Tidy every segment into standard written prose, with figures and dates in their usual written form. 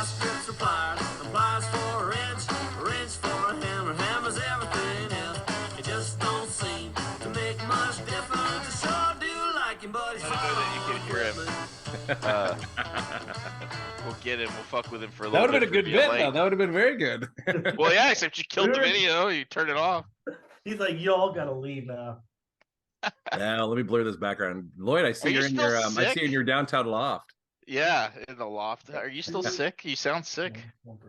strips are pliers, and pliers for a wrench for a hammer, hammer's everything else. It just don't seem to make much difference. I sure do like him, but he's I don't know that you can hear him. We'll get him. We'll fuck with him for a little bit. That would have been a good bit, though. That would have been very good. Well, yeah, except you killed the video. You turned it off. He's like, y'all gotta leave now. Yeah, let me blur this background. Lloyd, I see you're in your I see you in your downtown loft. Yeah, in the loft. Are you still sick? You sound sick.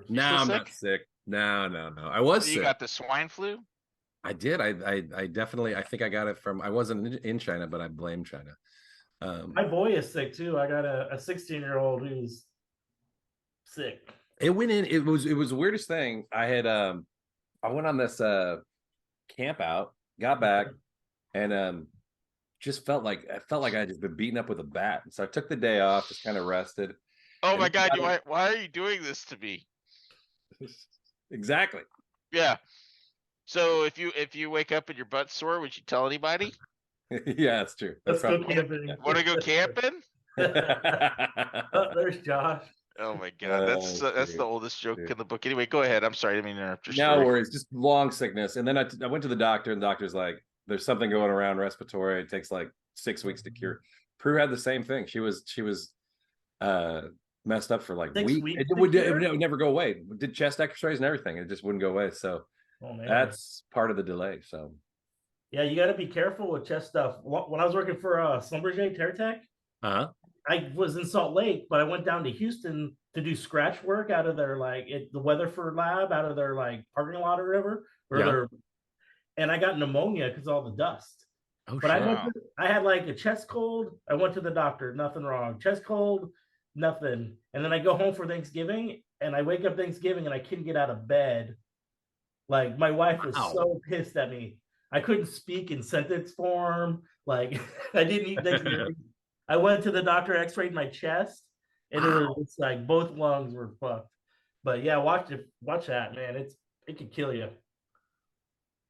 No, I'm not sick. No. I was sick. You got the swine flu? I did. I definitely. I think I got it from. I wasn't in China, but I blame China. My boy is sick too. I got a 16-year-old who's sick. It went in. It was the weirdest thing. I had I went on this camp out, got back, and just felt like I had just been beaten up with a bat. So I took the day off, just kind of rested. Oh my God! Why are you doing this to me? Exactly. Yeah. So if you wake up and your butt's sore, would you tell anybody? Yeah, that's true. Let's go camping. Want to go camping? Oh, there's Josh. Oh my God, that's the oldest joke in the book. Anyway, go ahead. I'm sorry, I didn't mean to interrupt your No story. worries. Just long sickness, and then I went to the doctor, and the doctor's like, "There's something going around respiratory. It takes like 6 weeks to cure." Prue had the same thing. She was messed up for like weeks. It would never go away. Did chest X-rays and everything. It just wouldn't go away. So that's part of the delay. So. Yeah, you got to be careful with chest stuff. When I was working for Schlumberger TerraTech, I was in Salt Lake, but I went down to Houston to do scratch work out of their the Weatherford lab, out of their parking lot or whatever. And I got pneumonia because of all the dust. Oh, but I had like a chest cold. I went to the doctor, nothing wrong. Chest cold, nothing. And then I go home for Thanksgiving, and I wake up Thanksgiving, and I couldn't get out of bed. Like my wife was so pissed at me. I couldn't speak in sentence form. Like I didn't eat Thanksgiving. I went to the doctor, X-rayed my chest, and it was like both lungs were fucked. But yeah, watch that, man. It could kill you.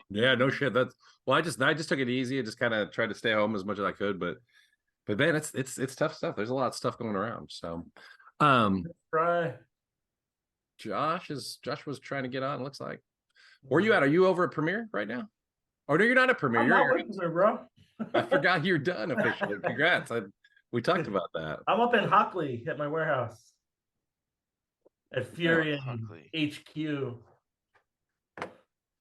Yeah, no shit. I just took it easy. I just kind of tried to stay home as much as I could, but man, it's tough stuff. There's a lot of stuff going around. So, Frye. Josh was trying to get on. Looks like. Where are you at? Are you over at Premiere right now? Oh no, you're not at Premiere. I'm not working there, bro. I forgot you're done officially. Congrats. We talked about that. I'm up in Hockley at my warehouse at Furion HQ.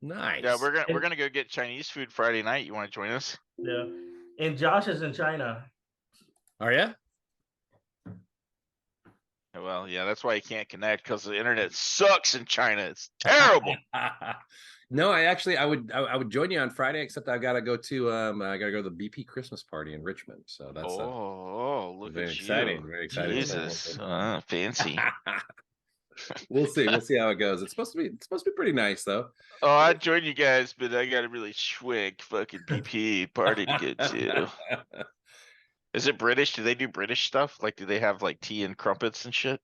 Nice. Yeah, we're gonna go get Chinese food Friday night. You want to join us? Yeah, and Josh is in China. Are you? Well, yeah, that's why you can't connect, because the internet sucks in China. It's terrible. No, I would join you on Friday, except I gotta go to the BP Christmas party in Richmond. So that's look very at exciting, you. very exciting. Jesus, fancy. We'll see how it goes. It's supposed to be pretty nice though. Oh, I'd join you guys, but I got a really schwick fucking BP party to get to. Is it British? Do they do British stuff? Like, do they have like tea and crumpets and shit?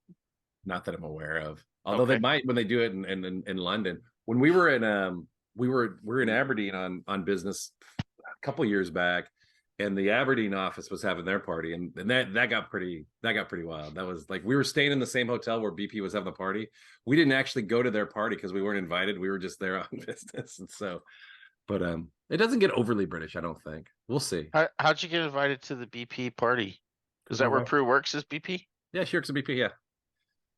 Not that I'm aware of. Although they might when they do it in London. When we were in we were in Aberdeen on business a couple years back, and the Aberdeen office was having their party, and that got pretty wild. That was like we were staying in the same hotel where BP was having the party. We didn't actually go to their party because we weren't invited. We were just there on business, and so. But it doesn't get overly British, I don't think. We'll see. How'd you get invited to the BP party? Is that where Prue works as BP? Yeah, she works at BP, yeah.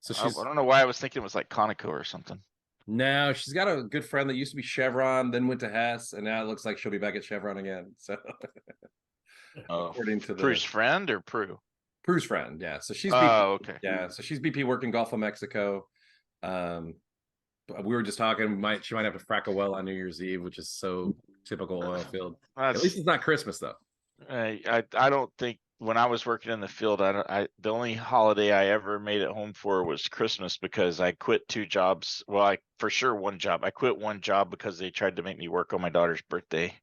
So I don't know why I was thinking it was like Conoco or something. No, she's got a good friend that used to be Chevron, then went to Hess, and now it looks like she'll be back at Chevron again. So according to Prue's friend or Prue? Prue's friend, yeah. So she's BP, okay. Yeah, so she's BP working Gulf of Mexico. We were just talking, she might have to frack a well on New Year's Eve, which is so typical oil field. At least it's not Christmas though. I don't think when I was working in the field, the only holiday I ever made it home for was Christmas, because I quit 2 jobs. Well, for sure one job. I quit one job because they tried to make me work on my daughter's birthday,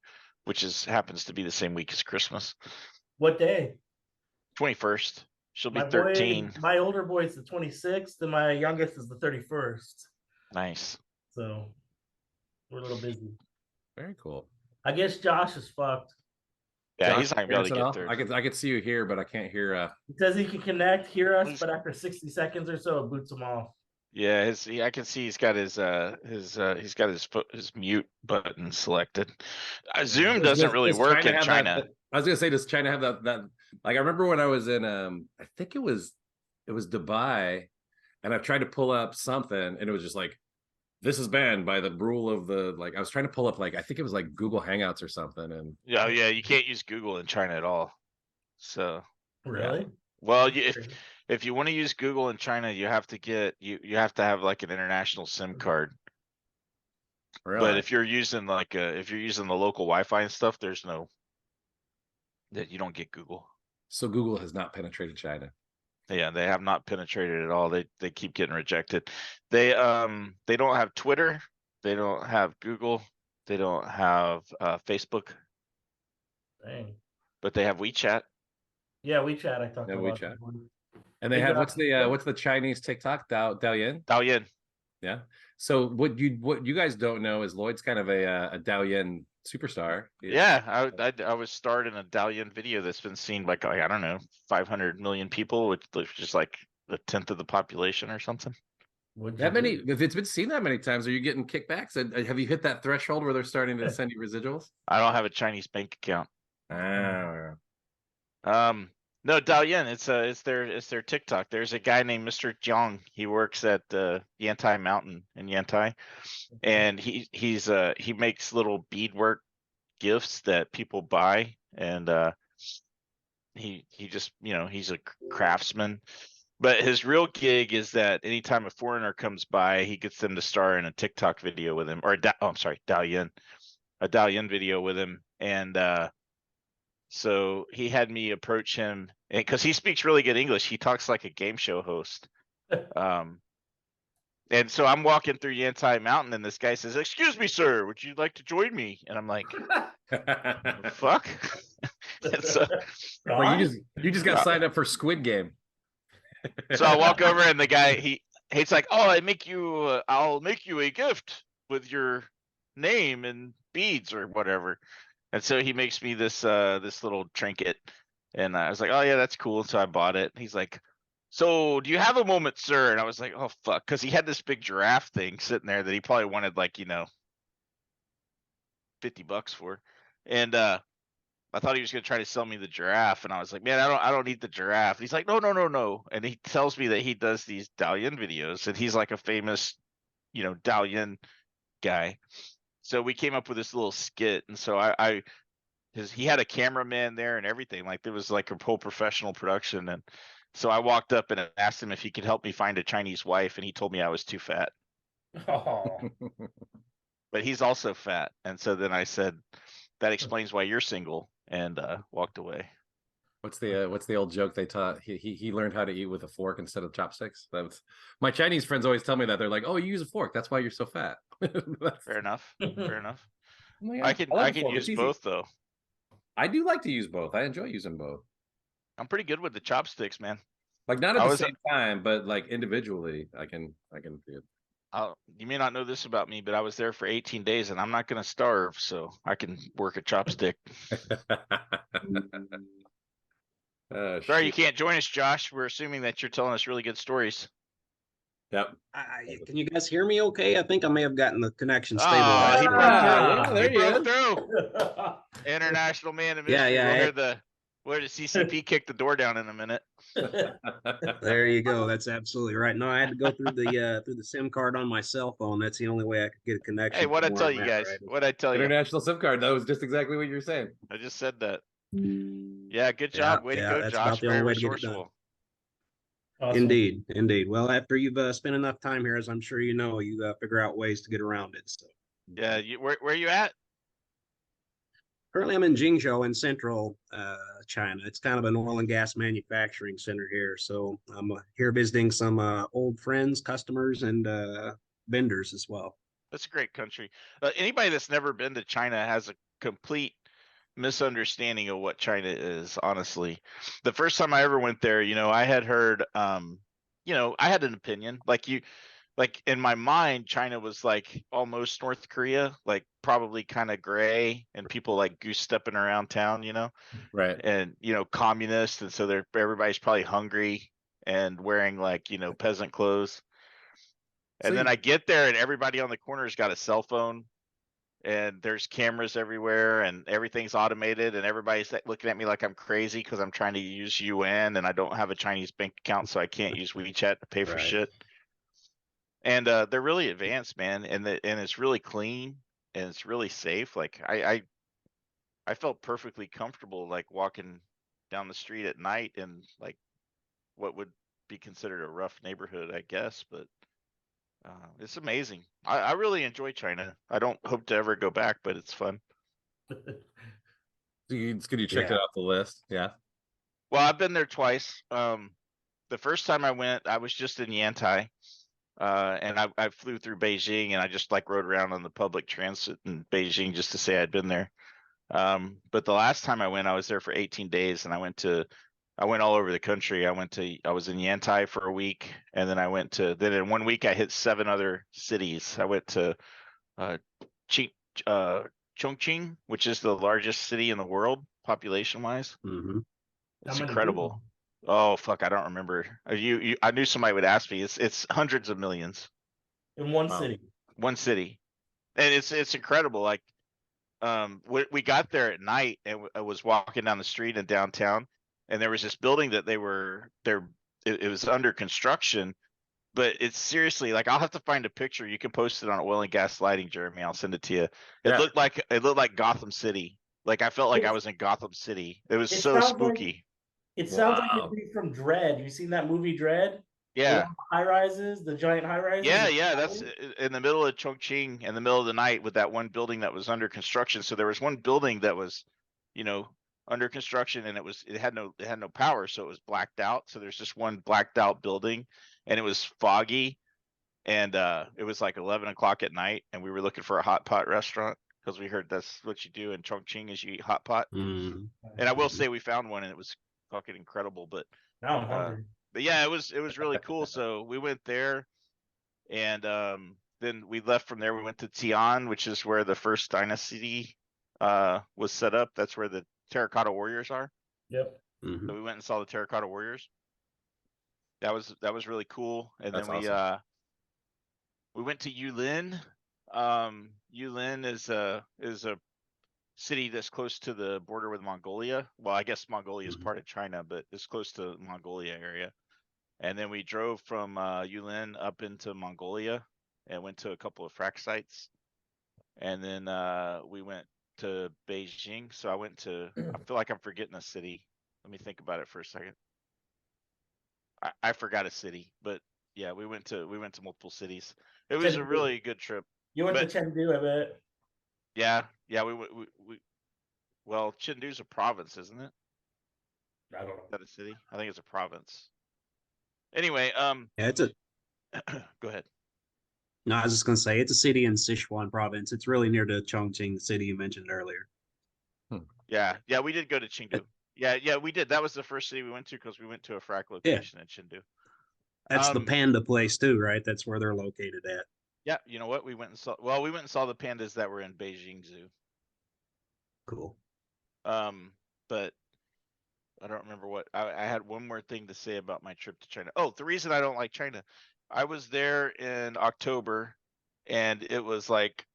which happens to be the same week as Christmas. What day? 21st. She'll be 13. My older boy is the 26th, and my youngest is the 31st. Nice. So we're a little busy. Very cool. I guess Josh is fucked. Yeah, Josh, he's not gonna be able to get through. I could see you here, but I can't hear. He says he can hear us, but after 60 seconds or so, it boots him off. Yeah, I can see he's got his mute button selected. Zoom doesn't really work in have China. I was gonna say, does China have that? Like, I remember when I was in I think it was Dubai, and I've tried to pull up something, and it was just like, this is banned by the rule of the, like, I was trying to pull up, like, I think it was like Google Hangouts or something, and Yeah, yeah, you can't use Google in China at all. So Really? well, if you want to use Google in China, you have to you have to have like an international SIM card. really, But if you're using if you're using the local Wi-Fi and stuff, there's no that you don't get Google. so Google has not penetrated China. Yeah, they have not penetrated at all. They keep getting rejected. They don't have Twitter, they don't have Google, they don't have Facebook, Dang. but they have WeChat. Yeah, WeChat. I talked Yeah, about WeChat. that one. And they Hey, have Josh, what's the Chinese TikTok, Douyin? Douyin. Yeah. So what you guys don't know is Lloyd's kind of a Douyin superstar. Yeah, I was starred in a Douyin video that's been seen by, like, I don't know, 500 million people, which is just like a tenth of the population or something. what'd That you many, do? if it's been seen that many times, are you getting kickbacks? And have you hit that threshold where they're starting to send you residuals? I don't have a Chinese bank account. Ah. No, Douyin, it's their TikTok. There's a guy named Mr. Jiang. He works at Yantai Mountain in Yantai, and he makes little beadwork gifts that people buy, and he just, he's a craftsman. But his real gig is that anytime a foreigner comes by, he gets them to star in a TikTok video with him, or I'm sorry, Douyin, a Douyin video with him, and so he had me approach him, because he speaks really good English. He talks like a game show host. And so I'm walking through Yantai Mountain, and this guy says, "Excuse me, sir, would you like to join me?" And I'm like, "Fuck." And so, Like, you just got signed up for Squid Game. so I walk over, and the guy he's like, "Oh, I'll make you a gift with your name and beads or whatever." And so he makes me this little trinket, and I was like, "Oh yeah, that's cool." So I bought it. He's like, "So do you have a moment, sir?" And I was like, "Oh fuck," because he had this big giraffe thing sitting there that he probably wanted, like, $50 for, and I thought he was gonna try to sell me the giraffe, and I was like, "Man, I don't need the giraffe." And he's like, "No, no, no, no," and he tells me that he does these Douyin videos, and he's like a famous, Douyin guy. So we came up with this little skit, and so he had a cameraman there and everything. Like, there was like a whole professional production, and so I walked up and asked him if he could help me find a Chinese wife, and he told me I was too fat. Oh, But he's also fat, and so then I said, "That explains why you're single," and walked away. What's the old joke they taught? He learned how to eat with a fork instead of chopsticks. That's my Chinese friends always tell me that. They're like, "Oh, you use a fork. That's why you're so fat." Fair enough. Fair enough. Well, yeah, I can like I a can fork. use It's easy. both though. I do like to use both. I enjoy using both. I'm pretty good with the chopsticks, man. Like, not at I the was same time, but like individually, I can do it. you may not know this about me, but I was there for 18 days, and I'm not going to starve, so I can work a chopstick. Sorry, you Shoot. can't join us, Josh. We're assuming that you're telling us really good stories. Yep. Can you guys hear me okay? I think I may have gotten the connection Oh, stabilized. he broke Ah, through. there He you broke go. through. International man of Yeah, mystery. yeah, We'll hear the CCP kick the door down in a minute. There you go. That's absolutely right. No, I had to go through the SIM card on my cell phone. That's the only way I could get a connection. Hey, what'd I from where tell I'm you at, guys? right? What'd I tell you? International SIM card. That was just exactly what you were saying. I just said that. Yeah, good Yeah, job. Way to yeah, go, that's Josh. about the only Very way to get it done. resourceful. awesome. Indeed, indeed. Well, after you've spent enough time here, as I'm sure you know, you figure out ways to get around it. So Yeah, where you at? currently, I'm in Jingzhou in central China. It's kind of an oil and gas manufacturing center here. So I'm here visiting some old friends, customers, and vendors as well. That's a great country. Anybody that's never been to China has a complete misunderstanding of what China is, honestly. The first time I ever went there, I had heard, I had an opinion. Like in my mind, China was like almost North Korea, like probably kind of gray and people like goose stepping around town, Right. and, communist. And so everybody's probably hungry and wearing like, peasant clothes. And So then you- I get there and everybody on the corner's got a cell phone and there's cameras everywhere and everything's automated and everybody's looking at me like I'm crazy because I'm trying to use UN and I don't have a Chinese bank account, so I can't use WeChat to pay for Right. shit. And they're really advanced, man, and it's really clean and it's really safe. Like I felt perfectly comfortable like walking down the street at night in like what would be considered a rough neighborhood, I guess, but it's amazing. I really enjoy China. I don't hope to ever go back, but it's fun. it's good you checked it Yeah. off the list. Yeah. Well, I've been there twice. The first time I went, I was just in Yantai, and I flew through Beijing, and I just like rode around on the public transit in Beijing just to say I'd been there. But the last time I went, I was there for 18 days, and I went all over the country. I was in Yantai for a week, and then then in 1 week I hit 7 other cities. I went to uh, Chi, Chongqing, which is the largest city in the world population wise. Mm-hmm. It's How many incredible. people? Oh fuck, I don't remember. I knew somebody would ask me. It's hundreds of millions. In one Wow. city. One city, and it's incredible. Like we got there at night and I was walking down the street in downtown, and there was this building that it was under construction, but it's seriously like I'll have to find a picture. You can post it on Oil and Gas Lighting, Jeremy. I'll send it to you. Yeah. It looked like Gotham City. Like I felt like I It's- was in Gotham City. It was It so sounds like spooky. it sounds like Wow. it'd be from Dread. You seen that movie Dread? Yeah. High rises, the giant high rises. Yeah, that's in the middle of Chongqing in the middle of the night with that one building that was under construction. So there was one building that was, under construction and it had no power, so it was blacked out. So there's just one blacked out building and it was foggy and it was like 11 o'clock at night and we were looking for a hot pot restaurant because we heard that's what you do in Chongqing is you eat hot pot. Mm-hmm. And I will say we found one and it was fucking incredible, but Now I'm hungry. yeah, it was really cool. So we went there, and then we left from there. We went to Tian, which is where the first dynasty was set up. That's where the Terracotta Warriors are. Yep. Mm-hmm. So we went and saw the Terracotta Warriors. That was really cool. And That's then awesome. we went to Yulin. Yulin is a city that's close to the border with Mongolia. Well, I guess Mongolia is Mhm. part of China, but it's close to Mongolia area. And then we drove from Yulin up into Mongolia and went to a couple of frac sites. And then we went to Beijing. So I feel like I'm forgetting a city. Let me think about it for a second. I forgot a city, but yeah, we went to multiple cities. It was a Chengdu. really good trip. You went But- to Chengdu, I bet. Yeah, well, Chengdu's a province, isn't it? I don't know. Is that a city? I think it's a province. Anyway, Yeah, it's a. go ahead. No, I was just gonna say it's a city in Sichuan province. It's really near to Chongqing, the city you mentioned earlier. Yeah, we did go to Chengdu. Yeah, we did. That was the first city we went to because we went to a frac location in Chengdu. That's the Um, panda place too, right? That's where they're located at. Yeah, you know what? We went and saw the pandas that were in Beijing Zoo. Cool. But I don't remember what I had one more thing to say about my trip to China. Oh, the reason I don't like China. I was there in October and it was like,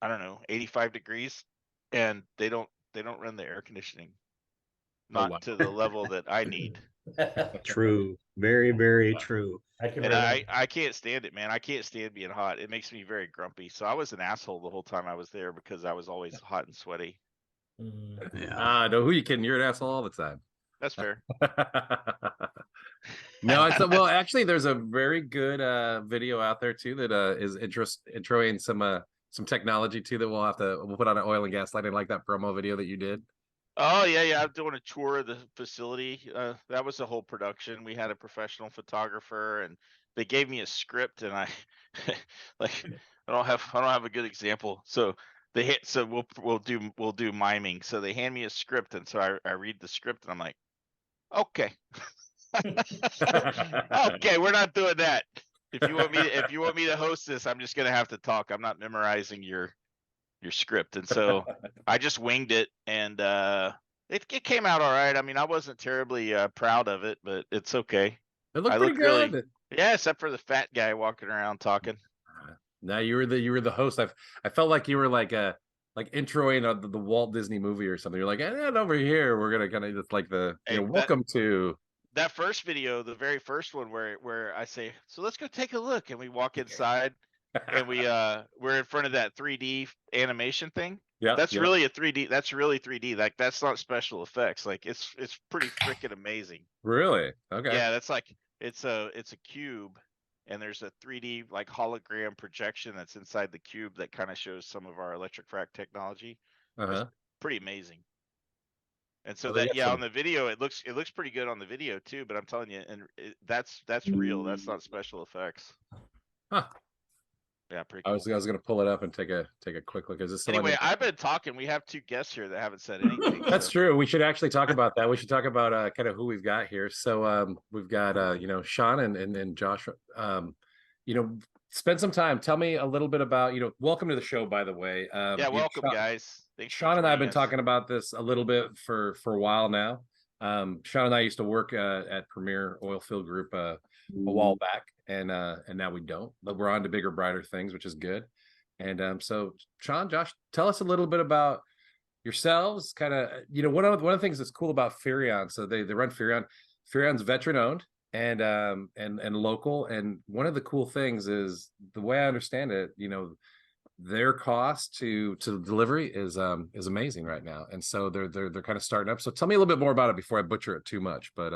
I don't know, 85 degrees and they don't run the air conditioning. Oh, Not wow. to the level that I need. True. Very, very true. I can And relate. I can't stand it, man. I can't stand being hot. It makes me very grumpy. So I was an asshole the whole time I was there because I was always hot and sweaty. Mm. Yeah. No, who you kidding? You're an asshole all the time. That's fair. No, it's well, actually, there's a very good video out there too that is introing some technology too that we'll put on an Oil and Gas Lighting, like that promo video that you did. Oh yeah. I'm doing a tour of the facility. That was a whole production. We had a professional photographer, and they gave me a script, and I like I don't have a good example. So we'll do miming. So they hand me a script, and so I read the script, and I'm like, okay, okay, we're not doing that. If you want me to host this, I'm just gonna have to talk. I'm not memorizing your script. And so I just winged it, and it came out all right. I mean, I wasn't terribly proud of it, but it's okay. It looked I pretty look really, good. yeah, except for the fat guy walking around talking. Now you were the host. I felt like you were like introing the Walt Disney movie or something. You're like, and over here we're gonna kind of just like the Hey, welcome to that first video, the very first one where I say, so let's go take a look, and we walk inside, and we're in front of that 3D animation thing. yeah. That's really a 3D. That's really 3D. Like that's not special effects. Like it's pretty freaking amazing. Really okay. Yeah, that's like it's a cube, and there's a 3D like hologram projection that's inside the cube that kind of shows some of our electric frac technology. It's pretty amazing. And so that on the video it looks pretty good on the video too. But I'm telling you, and that's real. That's not special effects. Huh. Yeah, pretty cool. I was gonna pull it up and take a quick look. Is this anyway? I've been talking. We have two guests here that haven't said anything. That's true. We should actually talk about that. We should talk about kind of who we've got here. So we've got Sean and Joshua. Spend some time. Tell me a little bit about welcome to the show, by the way. Welcome, guys. Thanks. Sean and I have been talking about this a little bit for a while now. Sean and I used to work at Premier Oilfield Group a while back, and now we don't. But we're on to bigger, brighter things, which is good. And so, Sean, Josh, tell us a little bit about yourselves. Kind of, one of the things that's cool about Furion. So they run Furion. Furion's veteran owned and local. And one of the cool things is the way I understand it. Their cost to delivery is amazing right now, and so they're kind of starting up. So tell me a little bit more about it before I butcher it too much. But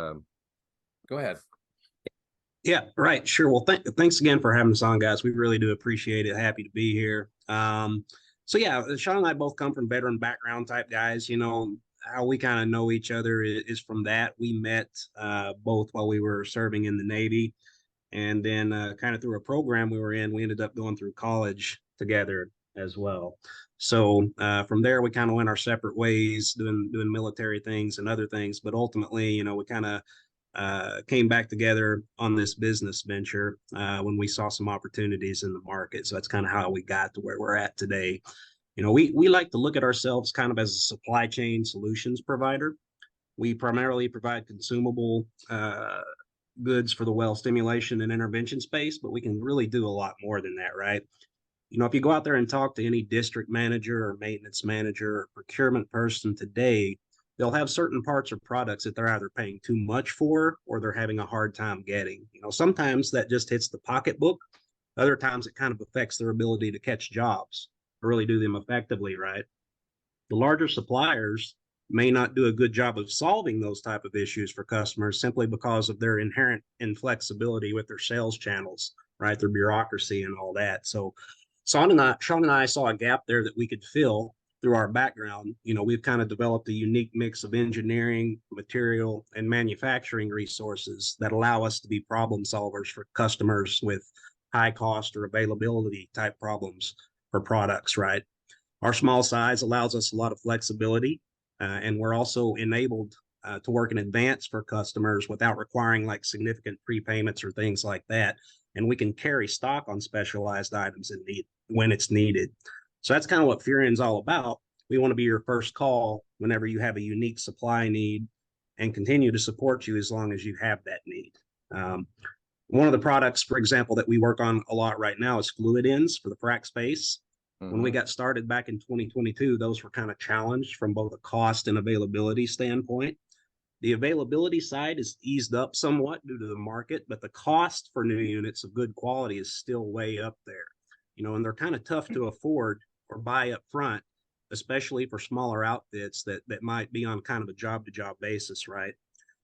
go ahead. Yeah, right. Sure. Well, thanks again for having us on, guys. We really do appreciate it. Happy to be here. So yeah, Sean and I both come from veteran background type guys. How we kind of know each other is from that. We met both while we were serving in the Navy, and then kind of through a program we were in, we ended up going through college together as well. So from there, we kind of went our separate ways, doing military things and other things. But ultimately, we kind of came back together on this business venture when we saw some opportunities in the market. So that's kind of how we got to where we're at today. We like to look at ourselves kind of as a supply chain solutions provider. We primarily provide consumable goods for the well stimulation and intervention space, but we can really do a lot more than that, right? If you go out there and talk to any district manager or maintenance manager or procurement person today, they'll have certain parts or products that they're either paying too much for or they're having a hard time getting. Sometimes that just hits the pocketbook. Other times it kind of affects their ability to catch jobs or really do them effectively, right? The larger suppliers may not do a good job of solving those type of issues for customers simply because of their inherent inflexibility with their sales channels, right? Their bureaucracy and all that. So Sean and I saw a gap there that we could fill through our background. We've kind of developed a unique mix of engineering, material, and manufacturing resources that allow us to be problem solvers for customers with high cost or availability type problems for products, right? Our small size allows us a lot of flexibility, and we're also enabled to work in advance for customers without requiring like significant prepayments or things like that. And we can carry stock on specialized items when it's needed. So that's kind of what Furion's all about. We want to be your first call whenever you have a unique supply need and continue to support you as long as you have that need. One of the products, for example, that we work on a lot right now is fluid ends for the frac space. When we got started back in 2022, those were kind of challenged from both a cost and availability standpoint. The availability side is eased up somewhat due to the market, but the cost for new units of good quality is still way up there. And they're kind of tough to afford or buy up front, especially for smaller outfits that might be on kind of a job-to-job basis, right?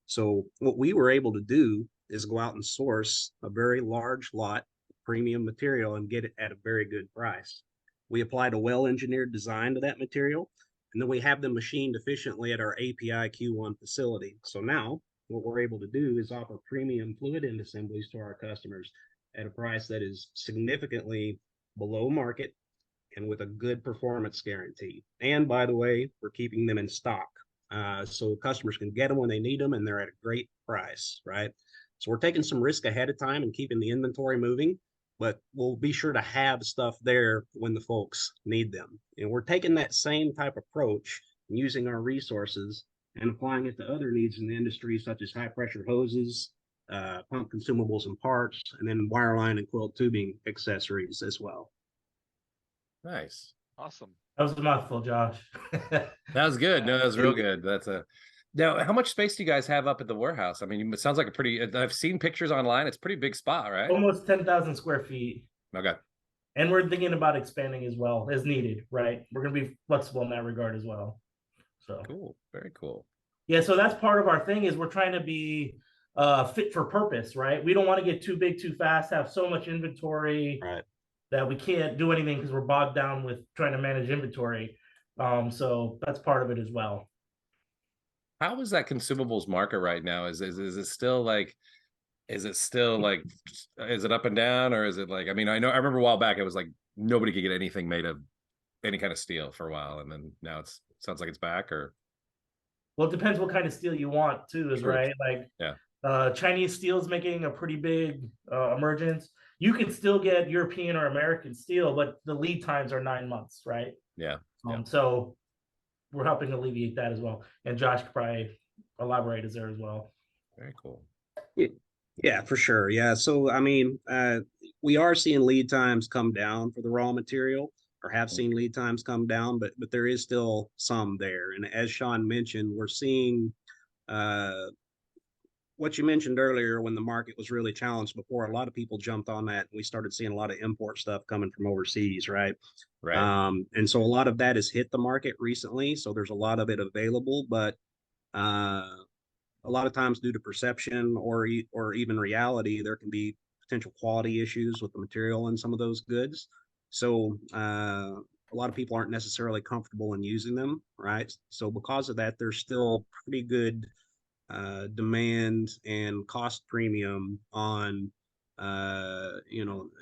So what we were able to do is go out and source a very large lot of premium material and get it at a very good price. We applied a well-engineered design to that material, and then we have them machined efficiently at our API Q1 facility. So now what we're able to do is offer premium fluid end assemblies to our customers at a price that is significantly below market and with a good performance guarantee. And by the way, we're keeping them in stock. So customers can get them when they need them and they're at a great price, right? So we're taking some risk ahead of time and keeping the inventory moving, but we'll be sure to have stuff there when the folks need them. And we're taking that same type of approach and using our resources and applying it to other needs in the industry, such as high pressure hoses, pump consumables and parts, and then wireline and coiled tubing accessories as well. Nice. Awesome. That was a mouthful, Josh. That was good. No, that was real good. That's a now. How much space do you guys have up at the warehouse? I mean, it sounds like a pretty. I've seen pictures online. It's a pretty big spot, right? Almost 10,000 square feet. Okay. And we're thinking about expanding as well as needed, right? We're going to be flexible in that regard as well. So Cool. Very cool. yeah, so that's part of our thing is we're trying to be fit for purpose, right? We don't want to get too big too fast, have so much inventory Right. that we can't do anything because we're bogged down with trying to manage inventory. So that's part of it as well. How is that consumables market right now? Is it still like? Is it still like? Is it up and down, or is it like? I mean, I remember a while back it was like nobody could get anything made of any kind of steel for a while, and then now it sounds like it's back. Or Well, it depends what kind of steel you want too, is True. right. Like Yeah. Chinese steel is making a pretty big emergence. You can still get European or American steel, but the lead times are 9 months, right? Yeah. So we're helping alleviate that as well. And Josh could probably elaborate as there as well. Very cool. Yeah, for sure. Yeah. So, I mean, we are seeing lead times come down for the raw material, or have seen lead times come down, but there is still some there. And as Sean mentioned, we're seeing what you mentioned earlier when the market was really challenged before. A lot of people jumped on that, and we started seeing a lot of import stuff coming from overseas, right? Right. And so a lot of that has hit the market recently. So there's a lot of it available, but a lot of times due to perception or even reality, there can be potential quality issues with the material in some of those goods. So a lot of people aren't necessarily comfortable in using them, right? So because of that, there's still pretty good demand and cost premium on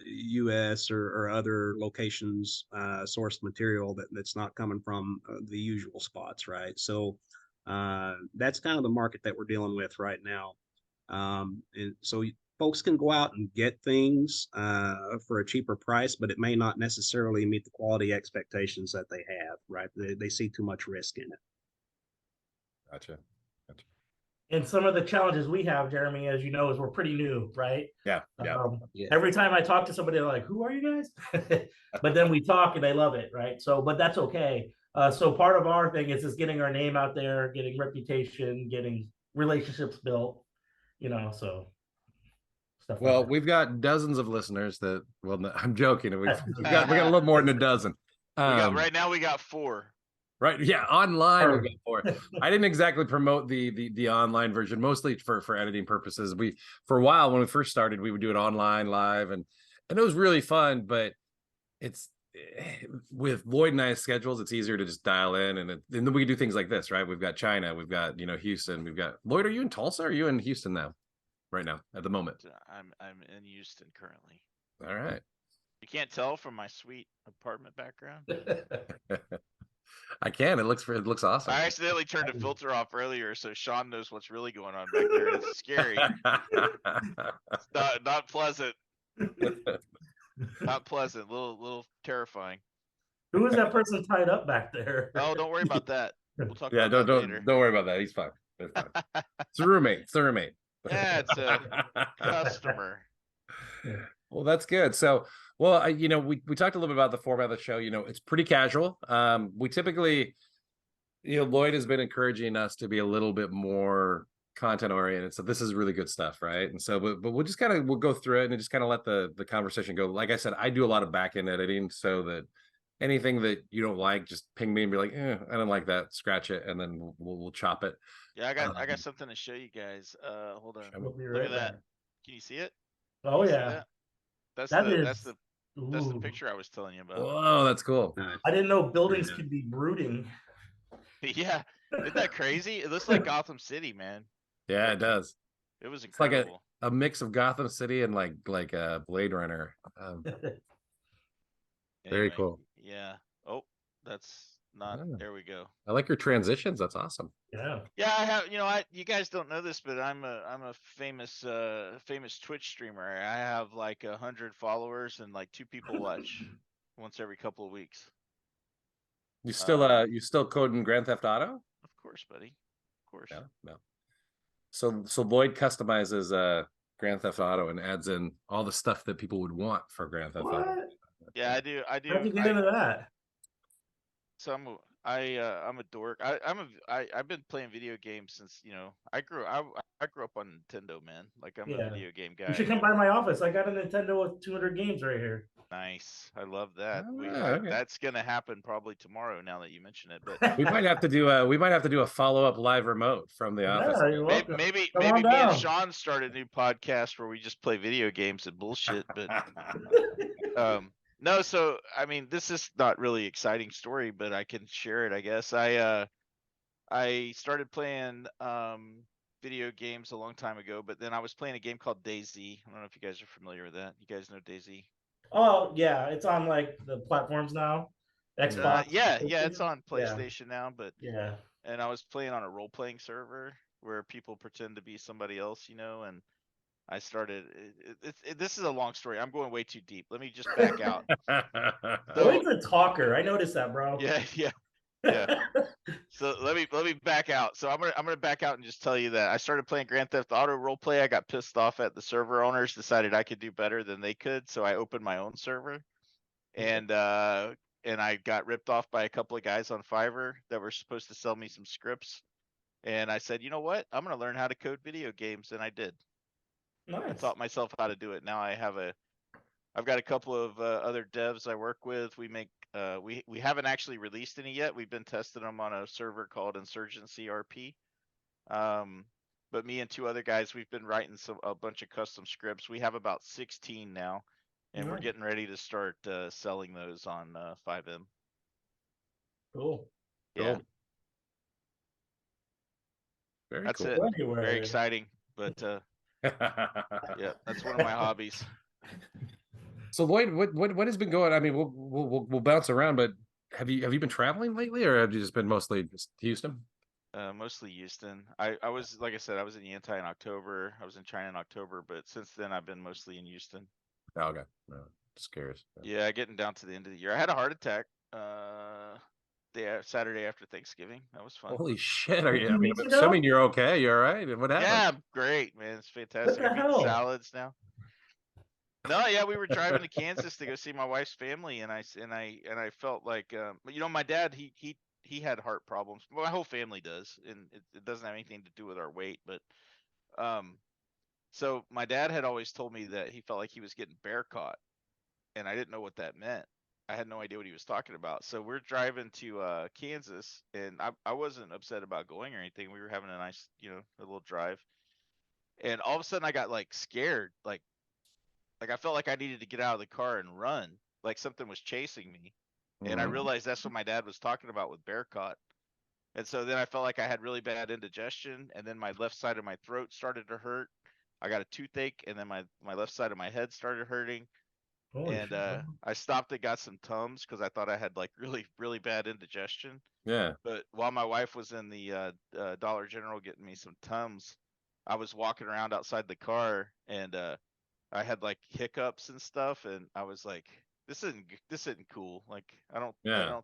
U.S. or other locations sourced material that's not coming from the usual spots, right? So that's kind of the market that we're dealing with right now. And so folks can go out and get things for a cheaper price, but it may not necessarily meet the quality expectations that they have, right? They see too much risk in it. Gotcha. And some of the challenges we have, Jeremy, as you know, is we're pretty new, right? Yeah. Every time I talk to somebody, they're like, "Who are you guys?" But then we talk and they love it, right? So, but that's okay. So part of our thing is just getting our name out there, getting reputation, getting relationships built, so stuff. Well, like that. we've got dozens of listeners that. Well, no, I'm joking. We got a little more than a dozen. Right now we got 4. Right. Yeah. Online we got 4. I didn't exactly promote the online version, mostly for editing purposes. For a while when we first started, we would do it online live, and it was really fun, but it's with Lloyd and I's schedules, it's easier to just dial in, and then we do things like this, right? We've got China, we've got Houston, we've got Lloyd. Are you in Tulsa? Or are you in Houston now? Right now, at the moment. I'm in Houston currently. All right. You can't tell from my sweet apartment background. I can. It looks awesome. I accidentally turned the filter off earlier, so Sean knows what's really going on back there. It's scary. It's not pleasant. Not pleasant. Little terrifying. Who is that person tied up back there? Oh, don't worry about that. We'll talk Yeah, about that later. Don't worry about that. He's fine. It's fine. It's a roommate. It's a roommate. Yeah, it's a customer. Well, that's good. So, well, we talked a little bit about the format of the show. It's pretty casual. We typically, Lloyd has been encouraging us to be a little bit more content oriented. So this is really good stuff, right? And so, but we'll just we'll go through it and just kind of let the conversation go. Like I said, I do a lot of back end editing, so that anything that you don't like, just ping me and be like, I don't like that. Scratch it, and then we'll chop it. Yeah, I got something to show you guys. Hold on. Look at that. Can you see it? Oh yeah. That's the picture I was telling you about. Whoa, that's cool. I didn't know buildings could be brooding. Yeah, isn't that crazy? It looks like Gotham City, man. Yeah, it does. It was It's like incredible. a mix of Gotham City and like a Blade Runner. Very cool. Yeah. Oh, that's not. There we go. I like your transitions. That's awesome. Yeah. Yeah, I have. You guys don't know this, but I'm a famous Twitch streamer. I have like 100 followers and like 2 people watch once every couple of weeks. You still coding Grand Theft Auto? Of course, buddy. Of course. Yeah. No. So Lloyd customizes Grand Theft Auto and adds in all the stuff that people would want for Grand Theft Auto. What? Yeah, I do. How'd you get into that? So I'm a dork. I've been playing video games since, I grew up on Nintendo, man. Like I'm a Yeah. video game You guy. should come by my office. I got a Nintendo with 200 games right here. Nice. I love that. Okay. That's gonna happen probably tomorrow now that you mention it. But We might have to do a follow-up live remote from the office. Yeah, you're welcome. maybe Come on me and down. Sean start a new podcast where we just play video games and bullshit. But no, so I mean, this is not really exciting story, but I can share it, I guess. I started playing video games a long time ago, but then I was playing a game called DayZ. I don't know if you guys are familiar with that. You guys know DayZ? Oh yeah, it's on like the platforms now. Xbox. Yeah, it's on PlayStation now, but Yeah. and I was playing on a role-playing server where people pretend to be somebody else, and I started. This is a long story. I'm going way too deep. Let me just back out. Lloyd's a talker. I noticed that, bro. Yeah. So let me back out. So I'm gonna back out and just tell you that I started playing Grand Theft Auto roleplay. I got pissed off at the server owners, decided I could do better than they could, so I opened my own server, and I got ripped off by a couple of guys on Fiverr that were supposed to sell me some scripts, and I said, you know what? I'm gonna learn how to code video games, and I did. I Nice. taught myself how to do it. Now I've got a couple of other devs I work with. We make we haven't actually released any yet. We've been testing them on a server called Insurgency RP. But me and two other guys, we've been writing a bunch of custom scripts. We have about 16 now, and we're Nice. getting ready to start selling those on 5M. Cool. Yeah, Cool. Very that's cool. it. Anyway. Very exciting, but yeah, that's one of my hobbies. So Lloyd, what has been going? I mean, we'll bounce around, but have you been traveling lately, or have you just been mostly just Houston? Mostly Houston. I was, like I said, I was in Yantai in October. I was in China in October, but since then I've been mostly in Houston. Oh, okay, no, just curious. Yeah, getting down to the end of the year. I had a heart attack Saturday after Thanksgiving. That was fun. Holy shit! Are you? I mean, weeks I'm ago? assuming you're okay. You're all right. What happened? Yeah, I'm great, man. It's fantastic. the I'm eating hell? salads now. No, yeah, we were driving to Kansas to go see my wife's family, and I felt like, my dad, he had heart problems. My whole family does, and it doesn't have anything to do with our weight, but so my dad had always told me that he felt like he was getting bear caught, and I didn't know what that meant. I had no idea what he was talking about. So we're driving to Kansas, and I wasn't upset about going or anything. We were having a nice, a little drive, and all of a sudden I got like scared, like I felt like I needed to get out of the car and run, like something was chasing me. And I Mhm. realized that's what my dad was talking about with bear caught. And so then I felt like I had really bad indigestion, and then my left side of my throat started to hurt. I got a toothache, and then my left side of my head started hurting. Holy And shit, bro. I stopped and got some Tums because I thought I had like really, really bad indigestion. Yeah. But while my wife was in the Dollar General getting me some Tums, I was walking around outside the car, and I had like hiccups and stuff, and I was like, this isn't cool. Like I don't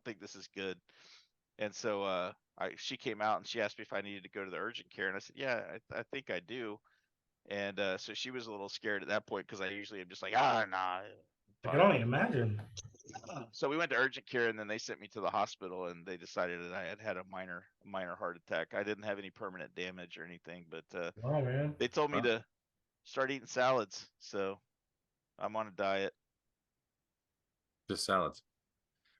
think this is good. And so she came out and she asked me if I needed to go to the urgent care, and I said, yeah, I think I do. And so she was a little scared at that point because I usually am just like, nah. I can only imagine. So we went to urgent care, and then they sent me to the hospital, and they decided that I had a minor heart attack. I didn't have any permanent damage or anything, but Oh man. they told me to start eating salads. So I'm on a diet. Just salads.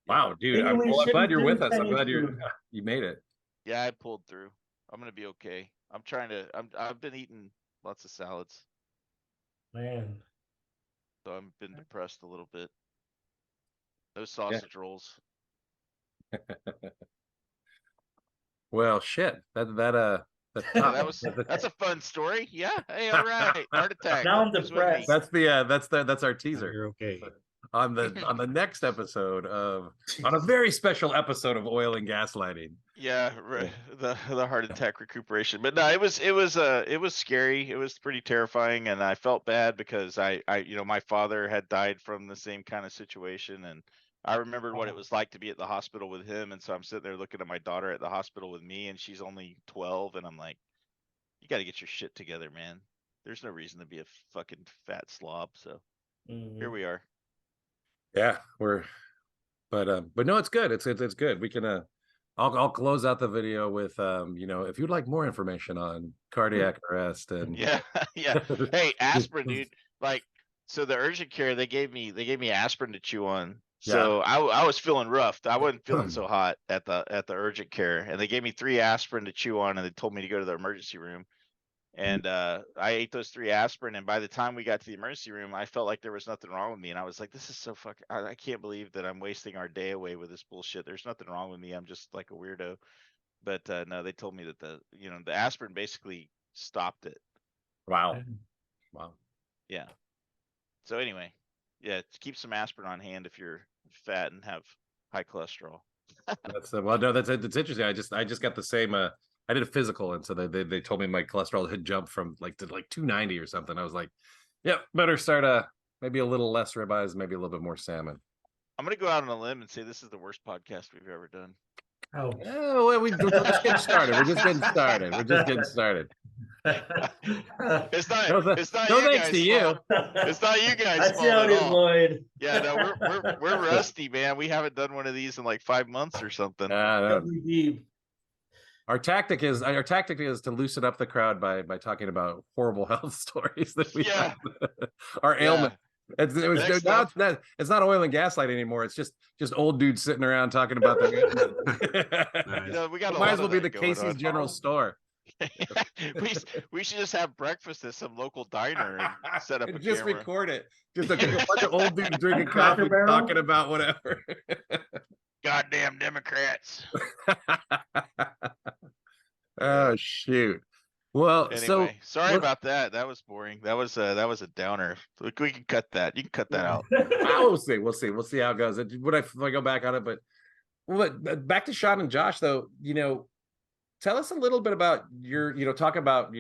Yeah. Wow, dude. Maybe I'm we glad shouldn't you're do with us. I'm Chinese glad food. you made it. Yeah, I pulled through. I'm gonna be okay. I've been eating lots of salads, Man. so I've been depressed a little bit. Those sausage rolls. Well, shit. That's a fun story. Yeah. Hey, all right. Heart attack. Now I'm Who's with me? depressed. that's our teaser. You're okay. On the next episode on a very special episode of Oil and Gaslighting. Yeah, right. The heart attack recuperation. But no, it was scary. It was pretty terrifying, and I felt bad because I my father had died from the same kind of situation, and I remembered what it was like to be at the hospital with him. And so I'm sitting there looking at my daughter at the hospital with me, and she's only 12, and I'm like, you got to get your shit together, man. there's no reason to be a fucking fat slob. So Mhm. here we are. Yeah, but no, it's good. It's good. We can I'll close out the video with if you'd like more information on cardiac arrest and Yeah, yeah. Hey, aspirin, dude. Like, so the urgent care, they gave me aspirin to chew on. So I was feeling rough. I wasn't feeling so hot at the urgent care, and they gave me 3 aspirin to chew on, and they told me to go to the emergency room. And I ate those 3 aspirin, and by the time we got to the emergency room, I felt like there was nothing wrong with me, and I was like, "This is so fucking. I can't believe that I'm wasting our day away with this bullshit. There's nothing wrong with me. I'm just like a weirdo." But no, they told me that the aspirin basically stopped it. wow. Yeah. So anyway, yeah, keep some aspirin on hand if you're fat and have high cholesterol. That's well, no, that's interesting. I just got the same. I did a physical, and so they told me my cholesterol had jumped from like to like 290 or something. I was like, yep, better start maybe a little less ribeyes, maybe a little bit more salmon. I'm gonna go out on a limb and say this is the worst podcast we've ever done. Oh. Oh, well, we're just getting started. We're just getting started. It's not. No, It's not no you thanks guys' to you. fault. It's not you guys' I see fault how at it is, all. Lloyd. Yeah, no, we're rusty, man. We haven't done one of these in like 5 months or something. No. Deep. Our tactic is to loosen up the crowd by talking about horrible health stories that we have. Our ailment. It's not oil and gaslight anymore. It's just old dudes sitting around talking about their ailment. Nice. We got it might as well be the Casey's General Store. we should just have breakfast at some local diner and set up a just camera. Record it. Just a bunch of old dudes drinking coffee, talking about whatever. Goddamn Democrats. Oh shoot. Well, anyway, sorry about that. That was boring. That was a downer. We can cut that. You can cut that out. We'll see how it goes. Would I go back on it? But back to Sean and Josh though. Tell us a little bit about your talk about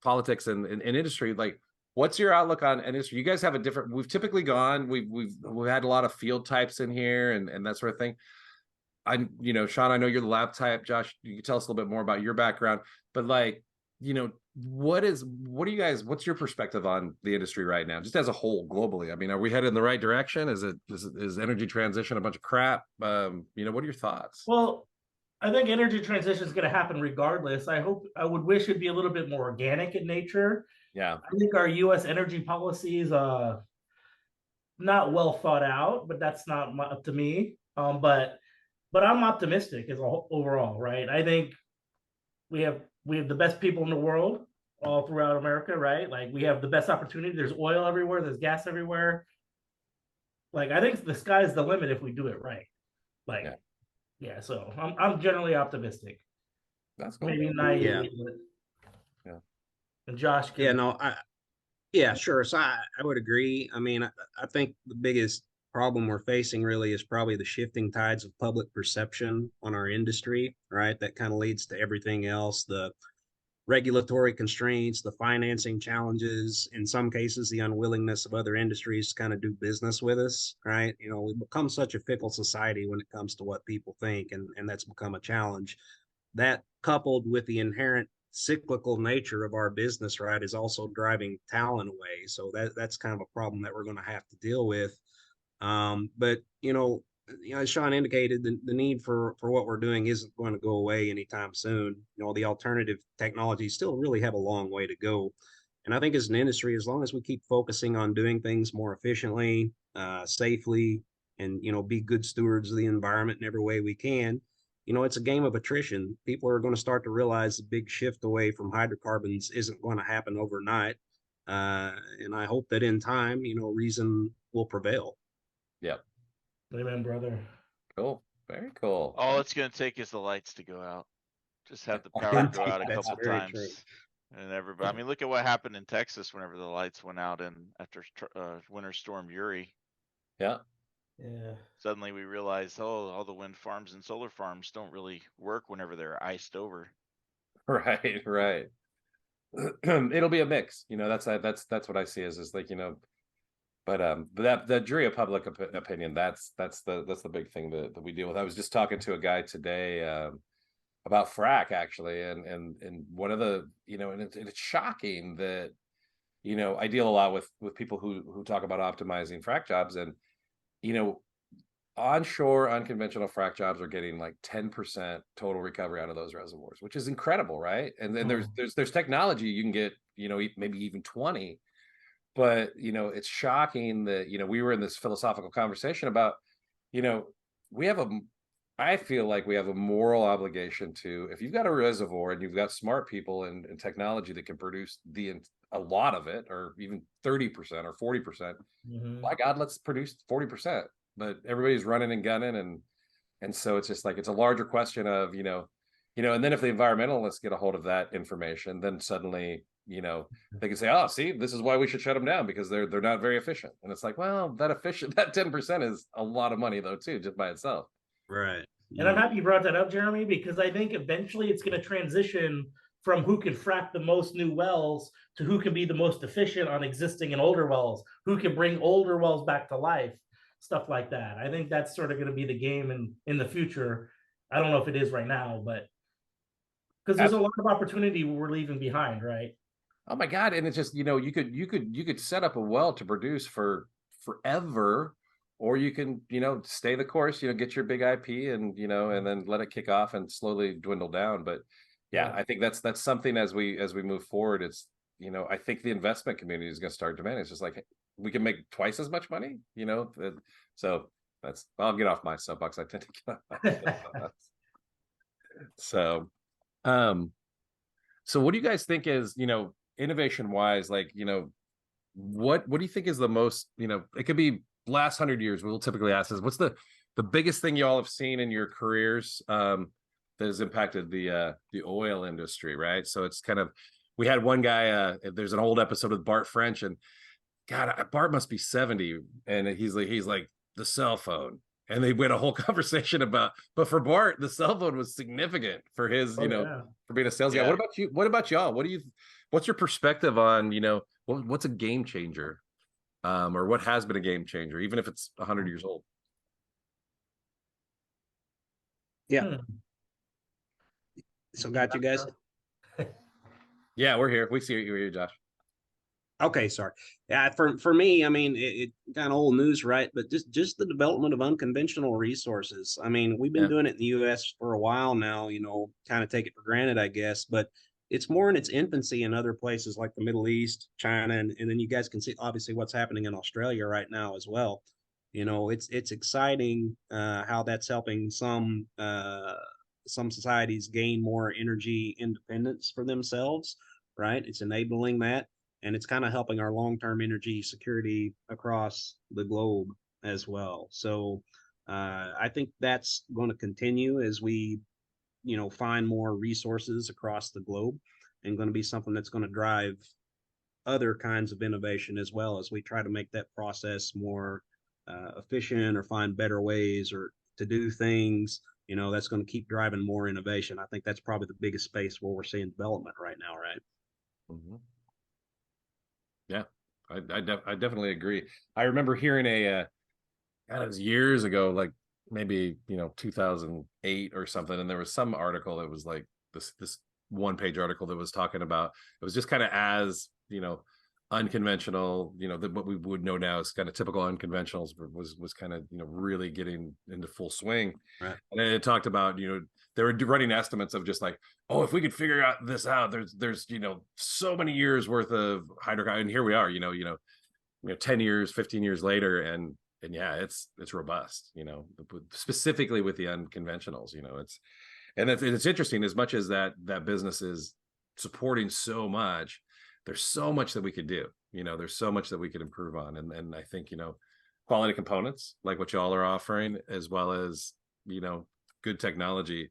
politics and industry. Like, what's your outlook on industry? You guys have a different. We've typically gone. We've had a lot of field types in here and that sort of thing. Sean, I know you're the lab type. Josh, you can tell us a little bit more about your background, but what's your perspective on the industry right now, just as a whole globally? I mean, are we headed in the right direction? Is energy transition a bunch of crap? What are your thoughts? Well, I think energy transition is going to happen regardless. I would wish it'd be a little bit more organic in nature. Yeah. I think our U.S. energy policy is not well thought out, but that's not up to me. But I'm optimistic as a whole, overall, right? I think we have the best people in the world all throughout America, right? Like, we have the best opportunity. There's oil everywhere. There's gas everywhere. Like, I think the sky's the limit if we do it right. Like, yeah. So I'm generally optimistic. That's cool. Maybe naive. Yeah. And Josh. Sure. So I would agree. I mean, I think the biggest problem we're facing really is probably the shifting tides of public perception on our industry, right? That kind of leads to everything else, the regulatory constraints, the financing challenges, in some cases, the unwillingness of other industries to kind of do business with us, right? We've become such a fickle society when it comes to what people think, and that's become a challenge. That, coupled with the inherent cyclical nature of our business, right, is also driving talent away. So that's kind of a problem that we're going to have to deal with. But as Sean indicated, the need for what we're doing isn't going to go away anytime soon. The alternative technologies still really have a long way to go. And I think as an industry, as long as we keep focusing on doing things more efficiently, safely, and be good stewards of the environment in every way we can, it's a game of attrition. People are going to start to realize the big shift away from hydrocarbons isn't going to happen overnight. And I hope that in time, reason will prevail. Yep. Amen, brother. Cool. Very cool. All it's going to take is the lights to go out. Just have the power go out a couple times. True. And everybody, I mean, look at what happened in Texas whenever the lights went out after Winter Storm Uri. Yeah. Yeah. Suddenly we realized, all the wind farms and solar farms don't really work whenever they're iced over. Right. It'll be a mix. That's what I see is like, but that jury of public opinion, that's the big thing that we deal with. I was just talking to a guy today about frack actually, and one of the and it's shocking that I deal a lot with people who talk about optimizing frac jobs, and onshore unconventional frac jobs are getting like 10% total recovery out of those reservoirs, which is incredible, right? And then there's technology you can get, maybe even 20. But it's shocking that we were in this philosophical conversation about I feel like we have a moral obligation to, if you've got a reservoir and you've got smart people and technology that can produce a lot of it, or even 30% or 40%, by God, let's produce 40%. But everybody's running and gunning, and so it's just like, it's a larger question of and then if the environmentalists get a hold of that information, then suddenly they can say, oh, see, this is why we should shut them down, because they're not very efficient. And it's like, well, that 10% is a lot of money though too, just by itself. Right. And I'm happy you brought that up, Jeremy, because I think eventually it's going to transition from who can frack the most new wells to who can be the most efficient on existing and older wells, who can bring older wells back to life, stuff like that. I think that's sort of going to be the game in the future. I don't know if it is right now, but because there's a lot of opportunity we're leaving behind, right? Oh my God. And it's just, you could set up a well to produce for forever, or you can, stay the course, get your big IP and, and then let it kick off and slowly dwindle down. But yeah, I think that's something as we move forward, it's, I think the investment community is going to start demanding. It's just like, we can make twice as much money, so I'll get off my soapbox. I tend to get off my soapbox. So what do you guys think is, innovation wise, like, what do you think is the most, it could be last 100 years. We'll typically ask is, what's the biggest thing you all have seen in your careers that has impacted the oil industry, right? So it's kind of, we had one guy, there's an old episode with Bart French, and God, Bart must be 70, and he's like the cell phone. And they went a whole conversation about, but for Bart, the cell phone was significant for his, for being a sales guy. What about you? What about y'all? What's your perspective on, what's a game changer, or what has been a game changer, even if it's 100 years old? Yeah. So got you guys? Yeah, we're here. We see you here, Josh. Okay, sorry. Yeah, for me, I mean, it kind of old news, right? But just the development of unconventional resources. I mean, we've been doing it in the U.S. for a while now, kind of take it for granted, I guess. But it's more in its infancy in other places like the Middle East, China, and then you guys can see obviously what's happening in Australia right now as well. It's exciting how that's helping some societies gain more energy independence for themselves, right? It's enabling that. And it's kind of helping our long-term energy security across the globe as well. So I think that's going to continue as we, find more resources across the globe, and going to be something that's going to drive other kinds of innovation as well, as we try to make that process more efficient, or find better ways or to do things. That's going to keep driving more innovation. I think that's probably the biggest space where we're seeing development right now, right? Mm-hmm. Yeah, I definitely agree. I remember hearing it was years ago, like maybe 2008 or something, and there was some article that was like this one-page article that was talking about, it was just kind of as unconventional, what we would know now is kind of typical unconventionals was kind of really getting into full swing, right? And then it talked about they were running estimates of just like, oh, if we could figure out this out, there's so many years worth of hydrocarbon, and here we are, 10 years, 15 years later, and yeah, it's robust, specifically with the unconventionals, it's interesting, as much as that business is supporting so much, there's so much that we could do, there's so much that we could improve on, and I think quality components like what y'all are offering, as well as good technology.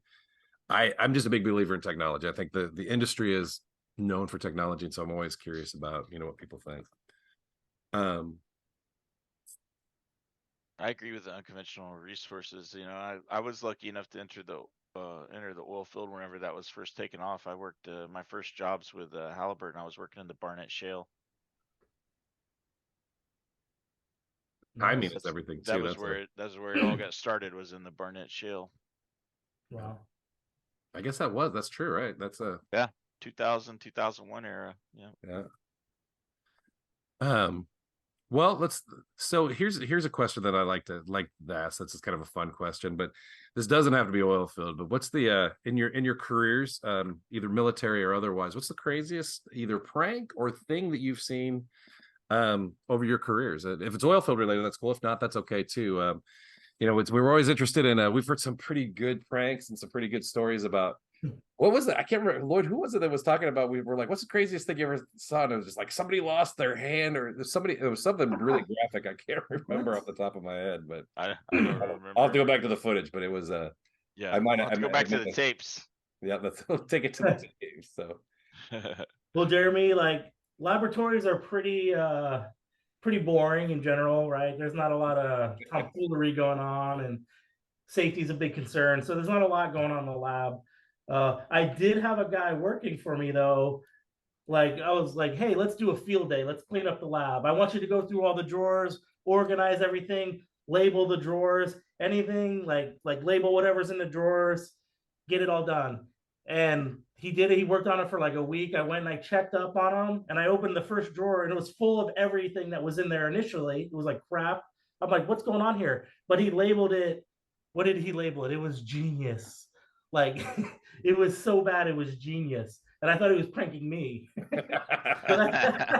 I'm just a big believer in technology. I think the industry is known for technology, and so I'm always curious about what people think. I agree with the unconventional resources. I was lucky enough to enter the oil field whenever that was first taken off. I worked my first jobs with Halliburton. I was working in the Barnett Shale. Timing is everything too. That's where it all got started, was in the Barnett Shale. Wow. I guess that's true, right? That's 2000, 2001 era. Yeah. Well, so here's a question that I like to ask. That's just kind of a fun question, but this doesn't have to be oil filled. But what's the in your careers, either military or otherwise, what's the craziest either prank or thing that you've seen over your careers? If it's oil field related, that's cool. If not, that's okay too. We're always interested in we've heard some pretty good pranks and some pretty good stories about what was that? I can't remember. Lloyd, who was it that was talking about? We were like, what's the craziest thing you ever saw? And it was just like somebody lost their hand, or it was something really graphic. I can't remember off the top of my head, but I don't remember. I'll have to go back to the footage, but it was yeah, I might have to go back to the tapes. Yeah, let's take it to the tapes. So well, Jeremy, like laboratories are pretty boring in general, right? There's not a lot of tomfoolery going on, and safety is a big concern. So there's not a lot going on in the lab. I did have a guy working for me though. Like I was like, hey, let's do a field day. Let's clean up the lab. I want you to go through all the drawers, organize everything, label the drawers, anything like label whatever's in the drawers, get it all done. And he did it. He worked on it for like a week. I went and I checked up on him, and I opened the first drawer, and it was full of everything that was in there initially. It was like crap. I'm like, what's going on here? But he labeled it. What did he label it? It was genius. Like it was so bad, it was genius. And I thought he was pranking me. What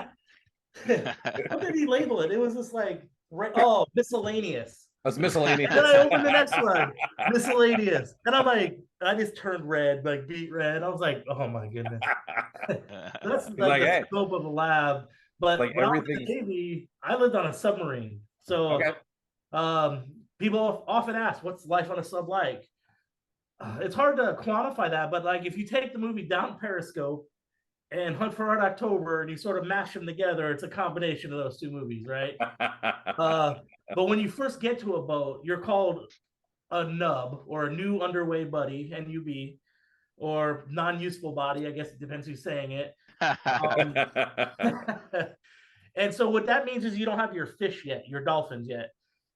did he label it? It was just like, miscellaneous. That's miscellaneous. Then I opened the next one, miscellaneous. And I'm like, I just turned red, like beet red. I was like, oh my goodness. That's like the scope of the lab. But like when everything... I was in the Navy, I lived on a submarine. So people often ask, what's life on a sub like? It's hard to quantify that, but like if you take the movie Down Periscope and Hunt for Red October and you sort of mash them together, it's a combination of those two movies, right? But when you first get to a boat, you're called a nub, or a new underway buddy, NUB, or non-useful body. I guess it depends who's saying it. And so what that means is you don't have your fish yet, your dolphins yet.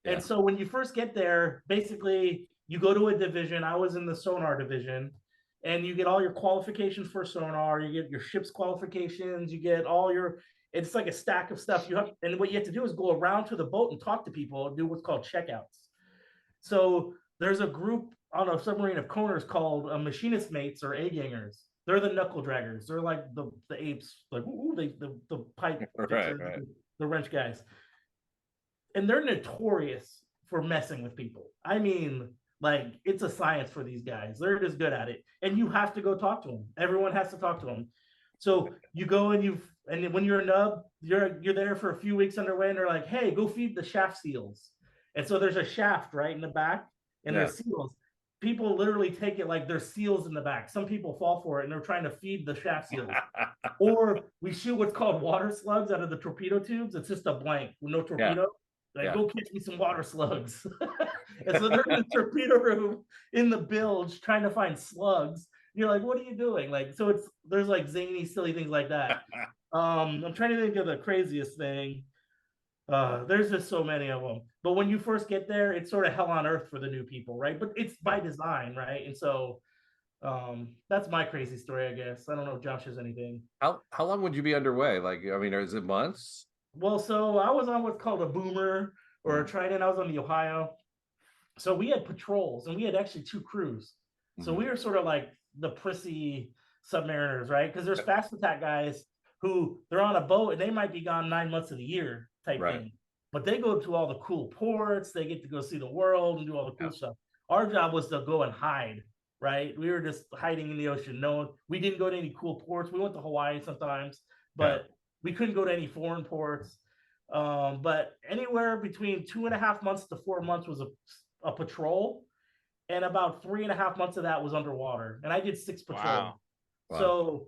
Yeah. And so when you first get there, basically you go to a division. I was in the sonar division, and you get all your qualifications for sonar. You get your ship's qualifications. You get all your, it's like a stack of stuff you have. And what you have to do is go around to the boat and talk to people and do what's called checkouts. So there's a group on a submarine of coners called machinist mates, or A-gangers. They're the knuckle draggers. They're like the apes, like the pipe, right. The wrench guys. And they're notorious for messing with people. I mean, like, it's a science for these guys. They're just good at it. And you have to go talk to them. Everyone has to talk to them. So you go and when you're a nub, you're there for a few weeks underway, and they're like, hey, go feed the shaft seals. And so there's a shaft right in the back, and there's seals. People literally take it like there's seals in the back. Some people fall for it, and they're trying to feed the shaft seals. Or we shoot what's called water slugs out of the torpedo tubes. It's just a blank with no torpedo. Go catch me some water slugs. And so they're in the torpedo room in the bilge trying to find slugs. You're like, what are you doing? Like, so there's like zany, silly things like that. I'm trying to think of the craziest thing. There's just so many of them. But when you first get there, it's sort of hell on earth for the new people, right? But it's by design, right? And so that's my crazy story, I guess. I don't know if Josh has anything. How long would you be underway? Like, I mean, is it months? Well, so I was on what's called a boomer or a trident. I was on the Ohio. So we had patrols, and we had actually 2 crews. So we were sort of like the prissy submariners, right? Because there's fast attack guys who they're on a boat and they might be gone 9 months of the year type thing. But they go to all the cool ports. They get to go see the world and do all the cool stuff. Our job was to go and hide, right? We were just hiding in the ocean. No, we didn't go to any cool ports. We went to Hawaii sometimes, but we couldn't go to any foreign ports. But anywhere between 2.5 months to 4 months was a patrol, and about 3.5 months of that was underwater. And I did 6 patrols. Wow. So,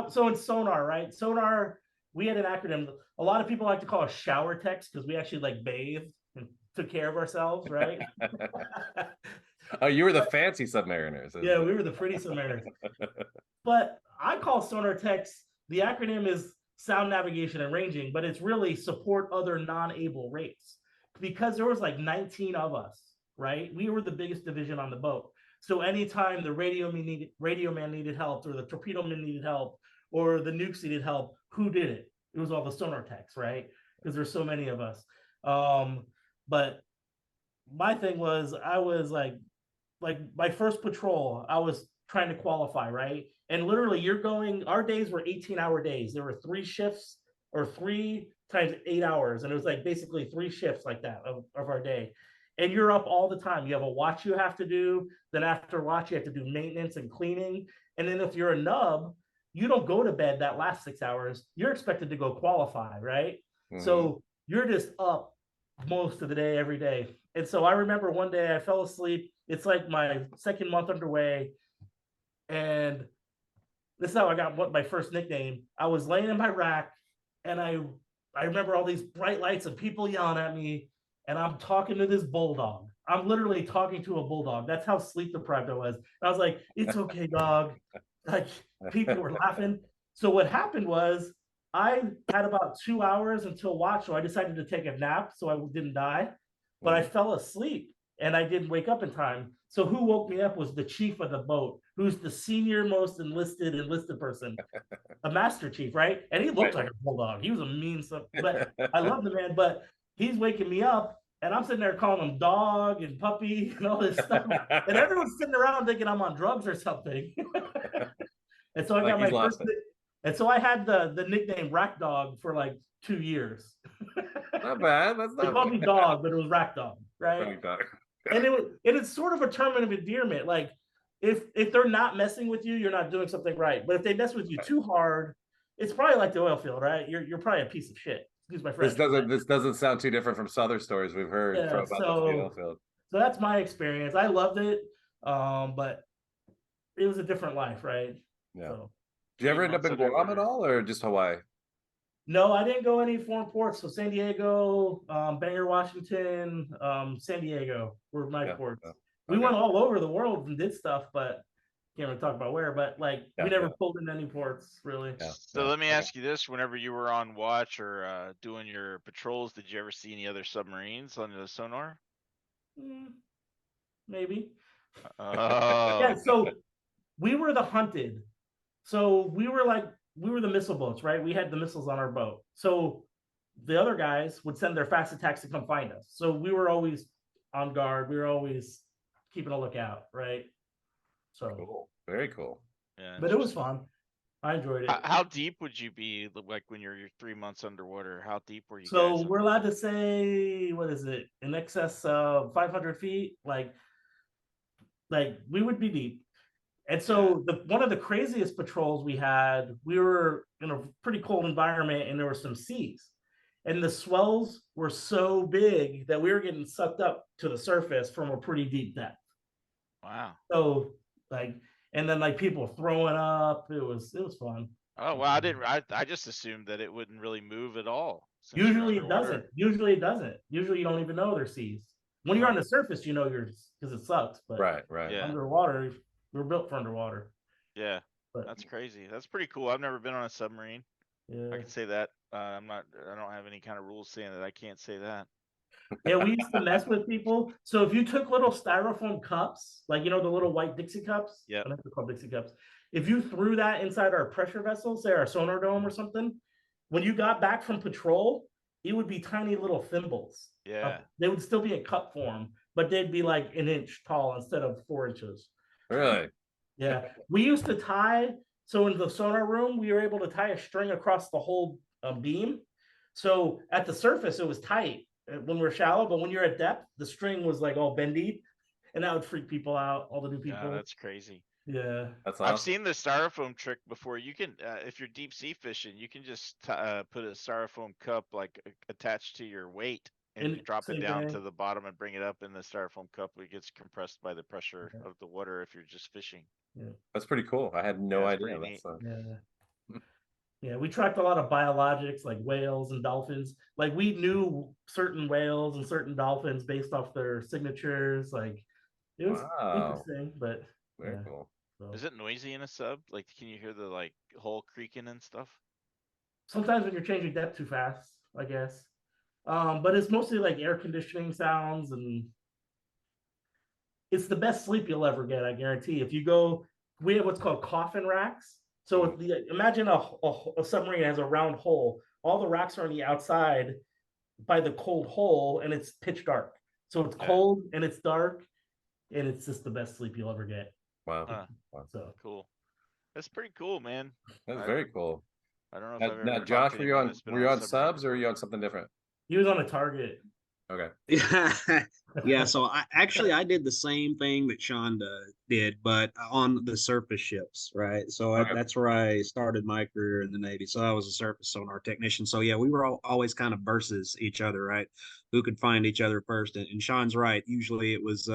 so in sonar, right? Sonar, we had an acronym. A lot of people like to call us shower techs because we actually like bathed and took care of ourselves, right? Oh, you were the fancy submariners. Yeah, we were the pretty submariners. But I call sonar techs, the acronym is sound navigation and ranging, but it's really support other non-able rates, because there was like 19 of us, right? We were the biggest division on the boat. So anytime the radio man needed help, or the torpedo man needed help, or the nukes needed help, who did it? It was all the sonar techs, right? Because there's so many of us. But my thing was, I was like my first patrol, I was trying to qualify, right? And literally, our days were 18-hour days. There were 3 shifts, or 3 times 8 hours. And it was like basically 3 shifts like that of our day. And you're up all the time. You have a watch you have to do. Then after watch, you have to do maintenance and cleaning. And then if you're a nub, you don't go to bed that last 6 hours. You're expected to go qualify, right? Mm-hmm. So you're just up most of the day, every day. And so I remember one day I fell asleep. It's like my 2nd month underway. And this is how I got my first nickname. I was laying in my rack, and I remember all these bright lights and people yelling at me, and I'm talking to this bulldog. I'm literally talking to a bulldog. That's how sleep deprived I was. And I was like, it's okay, dog. Like, people were laughing. So what happened was, I had about 2 hours until watch, so I decided to take a nap so I didn't die. But I fell asleep, and I didn't wake up in time. So who woke me up was the chief of the boat, who's the senior most enlisted person, a master chief, right? And he looked like a bulldog. He was a mean son, but I love the man. But he's waking me up, and I'm sitting there calling him dog and puppy and all this stuff. And everyone's sitting around thinking I'm on drugs or something. And so I got my first. And so I had the nickname Rack Dog for like 2 years. Not bad. That's not they called me Dog, but it was Rack Dog, right? And it's sort of a term of endearment. Like, if they're not messing with you, you're not doing something right. But if they mess with you too hard, it's probably like the oil field, right? You're probably a piece of shit. Excuse my French. This doesn't sound too different from some other stories we've heard about the oil field. So that's my experience. I loved it, but it was a different life, right? Yeah. So, did you ever end up in Guam at all, or just Hawaii? No, I didn't go any foreign ports. So San Diego, Bangor, Washington, San Diego were my ports. Okay. We went all over the world and did stuff, but can't really talk about where. But like, we never pulled in any ports, really. Yeah. So let me ask you this: whenever you were on watch or doing your patrols, did you ever see any other submarines on the sonar? Maybe. Oh. Yeah. So we were the hunted. So we were the missile boats, right? We had the missiles on our boat. So the other guys would send their fast attacks to come find us. So we were always on guard. We were always keeping a lookout, right? So cool. Very cool. Yeah. But it was fun. I enjoyed it. How deep would you be, like, when you're 3 months underwater? How deep were you? So we're allowed to say, what is it, in excess of 500 feet? Like we would be deep. And so one of the craziest patrols we had, we were in a pretty cold environment, and there were some seas, and the swells were so big that we were getting sucked up to the surface from a pretty deep depth. Wow. So and then people throwing up. It was fun. Oh, well, I just assumed that it wouldn't really move at all. Usually it doesn't. Usually you don't even know there's seas. When you're on the surface, you know because it sucks. But right. Yeah. Underwater, we're built for underwater. Yeah, that's crazy. That's pretty cool. I've never been on a submarine. Yeah, I can say that. I don't have any kind of rules saying that I can't say that. Yeah, we used to mess with people. So if you took little styrofoam cups, the little white Dixie cups, yeah, I don't know if they're called Dixie cups. If you threw that inside our pressure vessel, say our sonar dome or something, when you got back from patrol, it would be tiny little thimbles. Yeah, they would still be in cup form, but they'd be like an inch tall instead of 4 inches. Really? Yeah, we used to tie. So in the sonar room, we were able to tie a string across the whole beam. So at the surface, it was tight when we're shallow, but when you're at depth, the string was like all bendy, and that would freak people out, all the new people. Yeah, that's crazy. Yeah, that's awesome. I've seen the styrofoam trick before. You can, if you're deep sea fishing, you can just put a styrofoam cup attached to your weight, and you drop it down to the bottom and bring it up in the styrofoam cup. It gets compressed by the pressure of the water if you're just fishing. Yeah, that's pretty cool. I had no idea. Yeah, we tracked a lot of biologics like whales and dolphins. Like we knew certain whales and certain dolphins based off their signatures. Like it was interesting, but very cool. So. Is it noisy in a sub? Like, can you hear the hull creaking and stuff? Sometimes when you're changing depth too fast, I guess. But it's mostly like air conditioning sounds, and it's the best sleep you'll ever get, I guarantee. If you go, we have what's called coffin racks. So imagine a submarine has a round hole. All the rocks are on the outside by the cold hole, and it's pitch dark. So it's cold and it's dark, and it's just the best sleep you'll ever get. Wow. So Cool. That's pretty cool, man. That's very cool. I don't know if I've ever Now, talked Josh, to were you anyone on that's been were you on a submarine subs or are you on something different? he was on a target. Okay. Yeah, so I did the same thing that Sean did, but on the surface ships, right? So that's where I started my career in the Navy. So I was a surface sonar technician. So yeah, we were always kind of versus each other, right? Who could find each other first? And Sean's right. Usually it was,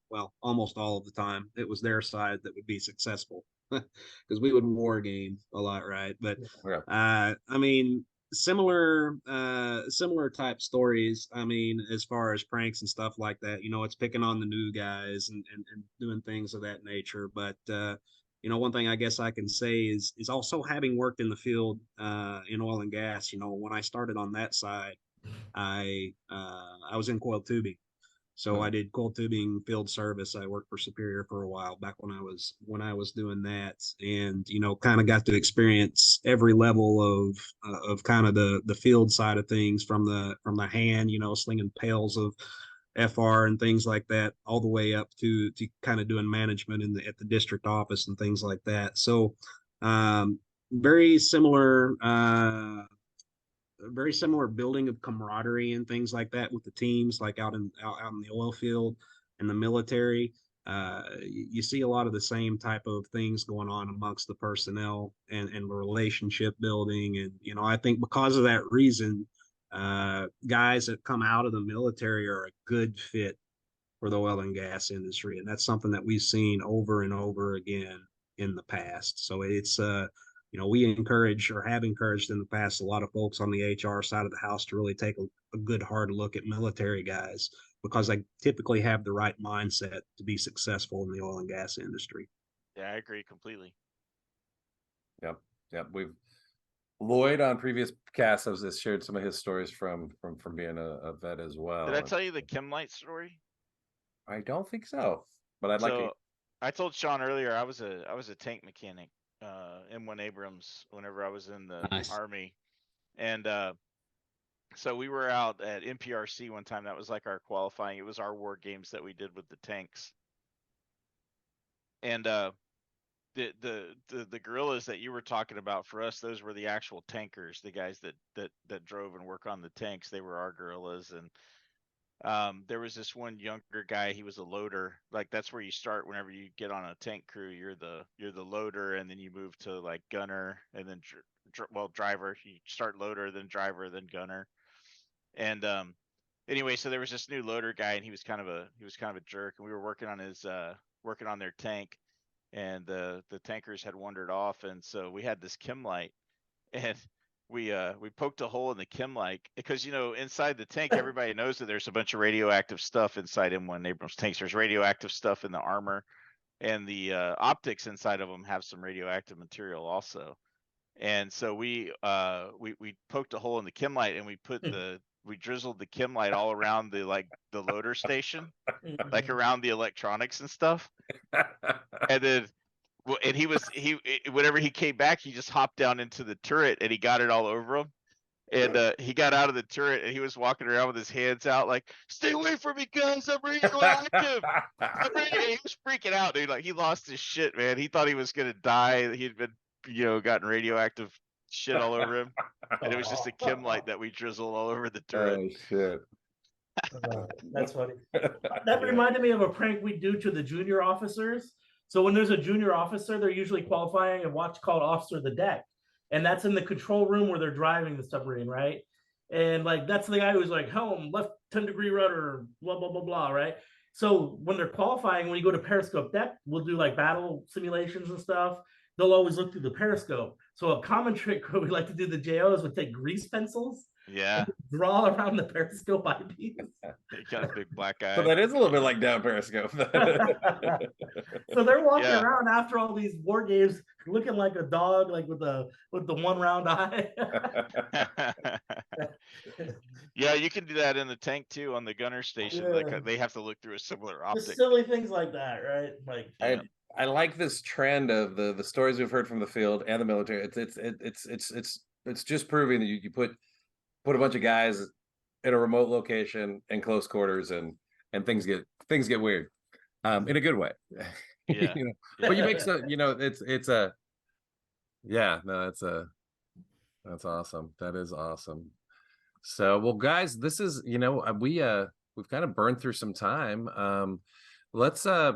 well, almost all of the time, it was their side that would be successful because we would war game a lot, right? But I mean, similar type stories. I mean, as far as pranks and stuff like that, it's picking on the new guys and doing things of that nature. But one thing I guess I can say is also having worked in the field in oil and gas. When I started on that side, I was in coiled tubing. So I did coiled tubing field service. I worked for Superior for a while back when I was doing that, and kind of got to experience every level of kind of the field side of things from the hand, slinging pails of FR and things like that, all the way up to kind of doing management at the district office and things like that. So very similar. Very similar building of camaraderie and things like that with the teams, like out in the oil field and the military. You see a lot of the same type of things going on amongst the personnel and relationship building. And, I think because of that reason, guys that come out of the military are a good fit for the oil and gas industry. And that's something that we've seen over and over again in the past. So it's, we encourage or have encouraged in the past a lot of folks on the HR side of the house to really take a good hard look at military guys because they typically have the right mindset to be successful in the oil and gas industry. Yeah, I agree completely. Yep. We've Lloyd on previous casts has shared some of his stories from being a vet as well. Did I tell you the Kimlight story? I don't think so, but I'd like to. I told Sean earlier I was a tank mechanic. M1 Abrams whenever I was in the Army, and so we were out at NPRC one time. That was like our qualifying. It was our war games that we did with the tanks, and the guerrillas that you were talking about for us, those were the actual tankers, the guys that drove and work on the tanks. They were our guerrillas, and there was this one younger guy. He was a loader. Like that's where you start whenever you get on a tank crew. You're the loader, and then you move to like gunner, and then driver. You start loader, then driver, then gunner. And anyway, so there was this new loader guy, and he was kind of a jerk. And we were working on their tank, and the tankers had wandered off, and so we had this Kimlight, and we poked a hole in the Kimlight because inside the tank everybody knows that there's a bunch of radioactive stuff inside M1 Abrams tanks. There's radioactive stuff in the armor, and the optics inside of them have some radioactive material also. And so we poked a hole in the Kimlight, and we drizzled the Kimlight all around the loader station, like around the electronics and stuff. And then whenever he came back, he just hopped down into the turret and he got it all over him. And he got out of the turret and he was walking around with his hands out like, "Stay away from me, guys! I'm radioactive!" He was freaking out, dude. Like he lost his shit, man. He thought he was gonna die. He'd been, gotten radioactive shit all over him, and it was just a Kimlight that we drizzled all over the turret. Oh shit! That's funny. That reminded me of a prank we do to the junior officers. So when there's a junior officer, they're usually qualifying a watch called Officer of the Deck. And that's in the control room where they're driving the submarine, right? And like that's the guy who's like, helm, left 10-degree rudder, blah, blah, blah, blah, right? So when they're qualifying, when you go to periscope deck, we'll do like battle simulations and stuff. They'll always look through the periscope. So a common trick we like to do the JOs would take grease pencils. Yeah. Draw around the periscope eyepiece. He got a big black eye. So that is a little bit like down periscope. So they're walking around after all these war games looking like a dog, like with the one round eye. Yeah, you can do that in the tank too on the gunner station. Like they have to look through a similar optic. Just silly things like that, right? Like I like this trend of the stories we've heard from the field and the military. It's just proving that you put a bunch of guys in a remote location in close quarters, and things get weird, in a good way. Yeah. You know? But you make some, it's a, yeah, no, that's awesome. That is awesome. So, well, guys, this is, we've kind of burned through some time. Let's I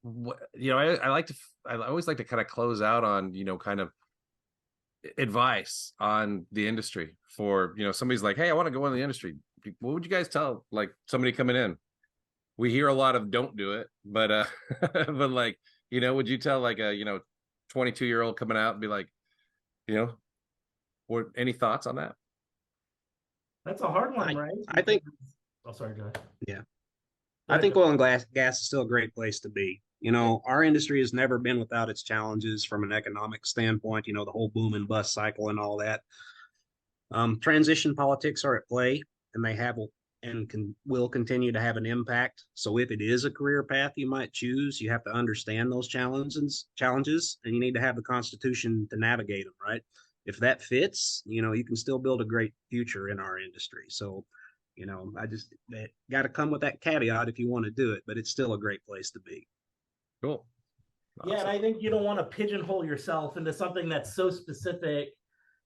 always like to kind of close out on, kind of advice on the industry for, somebody's like, hey, I want to go in the industry. What would you guys tell like somebody coming in? We hear a lot of don't do it, but but like, would you tell like a 22-year-old coming out and be like, what, any thoughts on that? That's a hard one, right? I think. Oh, sorry, go ahead. Yeah. I think oil and gas is still a great place to be. Our industry has never been without its challenges from an economic standpoint, the whole boom and bust cycle and all that. Transition politics are at play, and they will continue to have an impact. So if it is a career path you might choose, you have to understand those challenges, and you need to have the Constitution to navigate them, right? If that fits, you can still build a great future in our industry. So, that got to come with that caveat if you want to do it, but it's still a great place to be. Cool. Awesome. Yeah, and I think you don't want to pigeonhole yourself into something that's so specific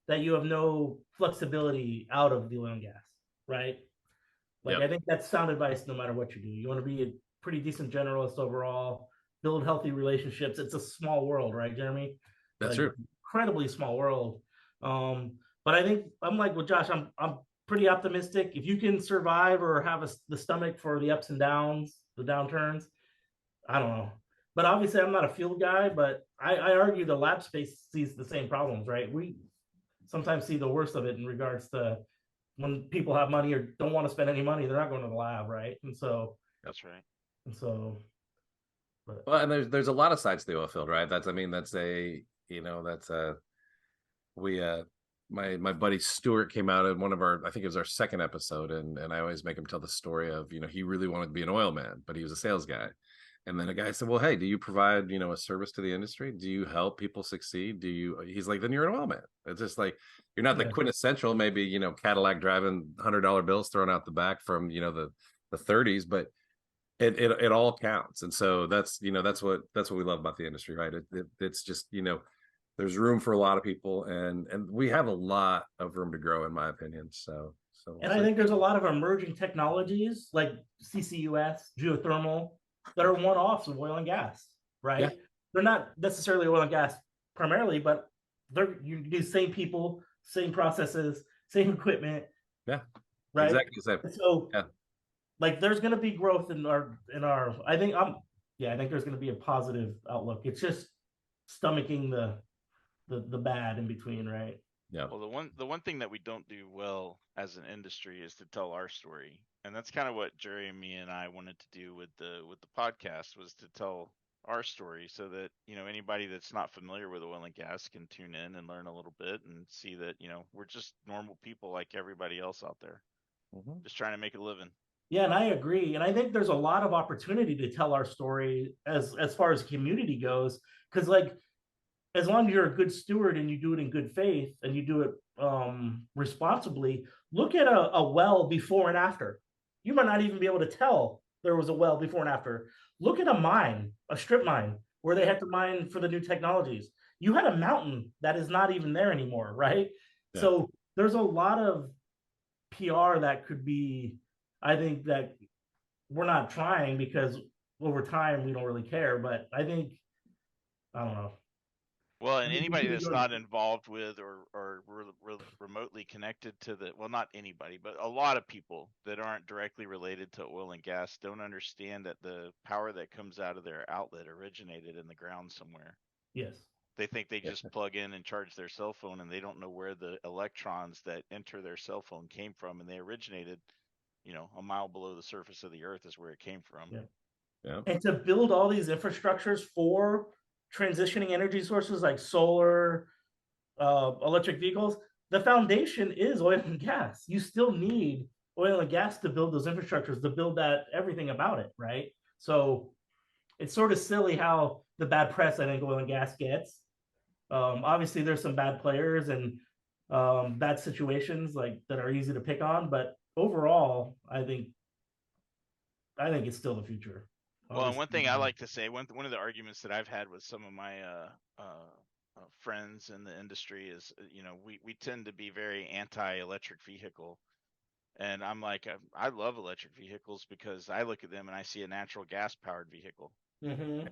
that you have no flexibility out of the oil and gas, right? Like, I think that's sound advice no matter what you do. You want to be a pretty decent generalist overall, build healthy relationships. It's a small world, right, Jeremy? That's true. Incredibly small world. But I think I'm like with Josh, I'm pretty optimistic. If you can survive or have the stomach for the ups and downs, the downturns, I don't know. But obviously I'm not a field guy, but I argue the lab space sees the same problems, right? We sometimes see the worst of it in regards to when people have money or don't want to spend any money, they're not going to the lab, right? And so that's right. And so, well, and there's a lot of sides to the oil field, right? My buddy Stuart came out in one of our, I think it was our second episode, and I always make him tell the story of, he really wanted to be an oil man, but he was a sales guy. And then a guy said, well, hey, do you provide, a service to the industry? Do you help people succeed? He's like, then you're an oil man. It's just like, you're not the quintessential, maybe, Cadillac driving $100 bills thrown out the back from, the 30s, but it all counts. And so that's what we love about the industry, right? It's just, there's room for a lot of people, and we have a lot of room to grow, in my opinion. I think there's a lot of emerging technologies like CCUS, geothermal, that are one-offs of oil and gas, right? Yeah. They're not necessarily oil and gas primarily, but you do same people, same processes, same equipment. Yeah, right. Exactly the same. So, like, there's going to be growth in our. I think there's going to be a positive outlook. It's just stomaching the bad in between, right? Yeah. Well, the one thing that we don't do well as an industry is to tell our story, and that's kind of what Jeremy and I wanted to do with the podcast, was to tell our story, so that anybody that's not familiar with oil and gas can tune in and learn a little bit and see that we're just normal people like everybody else out there, just trying to make a living. Yeah, and I agree, and I think there's a lot of opportunity to tell our story as far as community goes, because as long as you're a good steward and you do it in good faith and you do it responsibly, look at a well before and after. You might not even be able to tell there was a well before and after. Look at a mine, a strip mine, where they had to mine for the new technologies. You had a mountain that is not even there anymore, right? Yeah. So there's a lot of PR that could be, I think, that we're not trying because over time we don't really care, but I don't know. Well, and anybody that's not involved with or remotely connected to not anybody, but a lot of people that aren't directly related to oil and gas don't understand that the power that comes out of their outlet originated in the ground somewhere. Yes. They think they just plug in and charge their cell phone, and they don't know where the electrons that enter their cell phone came from, and they originated, a mile below the surface of the earth is where it came from. Yeah. And to build all these infrastructures for transitioning energy sources like solar, electric vehicles, the foundation is oil and gas. You still need oil and gas to build those infrastructures, to build everything about it, right? So it's sort of silly how the bad press I think oil and gas gets. Obviously, there's some bad players and bad situations like that are easy to pick on, but overall, I think it's still the future. Well, and one thing I like to say, one of the arguments that I've had with some of my friends in the industry is, we tend to be very anti-electric vehicle. And I'm like, I love electric vehicles because I look at them and I see a natural gas powered vehicle. Mm-hmm.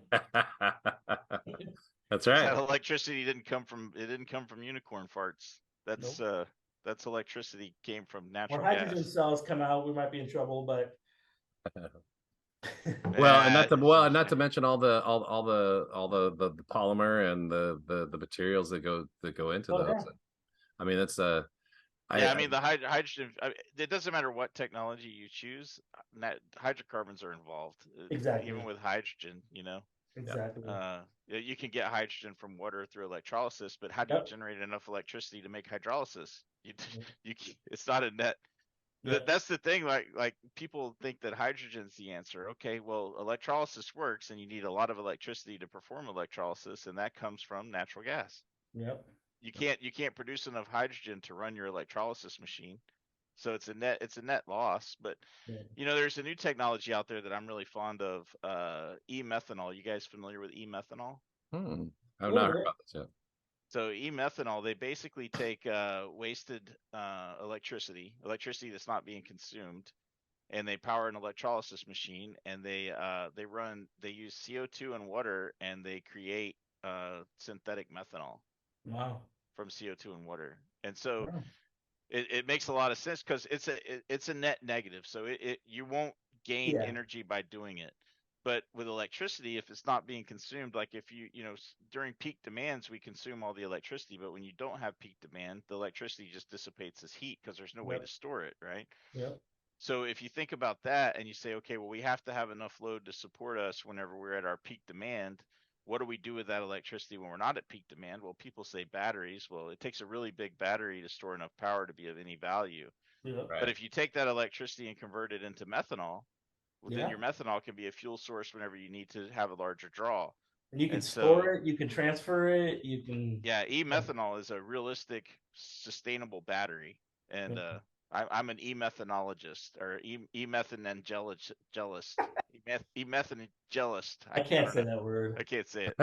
That's right. That electricity didn't come from unicorn farts. That's electricity came from natural when hydrogen gas. cells come out, we might be in trouble, but Well, and not to mention all the polymer and the materials that go into those. yeah. I mean, it's the hydrogen. It doesn't matter what technology you choose. Hydrocarbons are involved. Exactly. Even with hydrogen, Exactly. You can get hydrogen from water through electrolysis, but how do you generate enough electricity to make hydrolysis? It's not a net. That's the thing. Like people think that hydrogen's the answer. Okay, well, electrolysis works, and you need a lot of electricity to perform electrolysis, and that comes from natural gas. Yep. You can't produce enough hydrogen to run your electrolysis machine, so it's a net loss. But there's a new technology out there that I'm really fond of, e-methanol. You guys familiar with e-methanol? I've not heard about this yet. So e-methanol, they basically take wasted electricity that's not being consumed, and they power an electrolysis machine, and they use CO2 and water, and they create synthetic methanol. Wow. From CO2 and water. And so it makes a lot of sense because it's a net negative. So you won't gain energy by doing it. But with electricity, if it's not being consumed, like if during peak demands, we consume all the electricity, but when you don't have peak demand, the electricity just dissipates as heat because there's no way to store it, right? Yep. So if you think about that and you say, okay, well, we have to have enough load to support us whenever we're at our peak demand. What do we do with that electricity when we're not at peak demand? Well, people say batteries. Well, it takes a really big battery to store enough power to be of any value. Yep. But if you take that electricity and convert it into methanol, then your methanol can be a fuel source whenever you need to have a larger draw. And you can store it, you can transfer it, you can. Yeah, e-methanol is a realistic, sustainable battery. And I'm an e-methanologist or e-methanangelist. E-methanangelist. I can't say that word. I can't say it.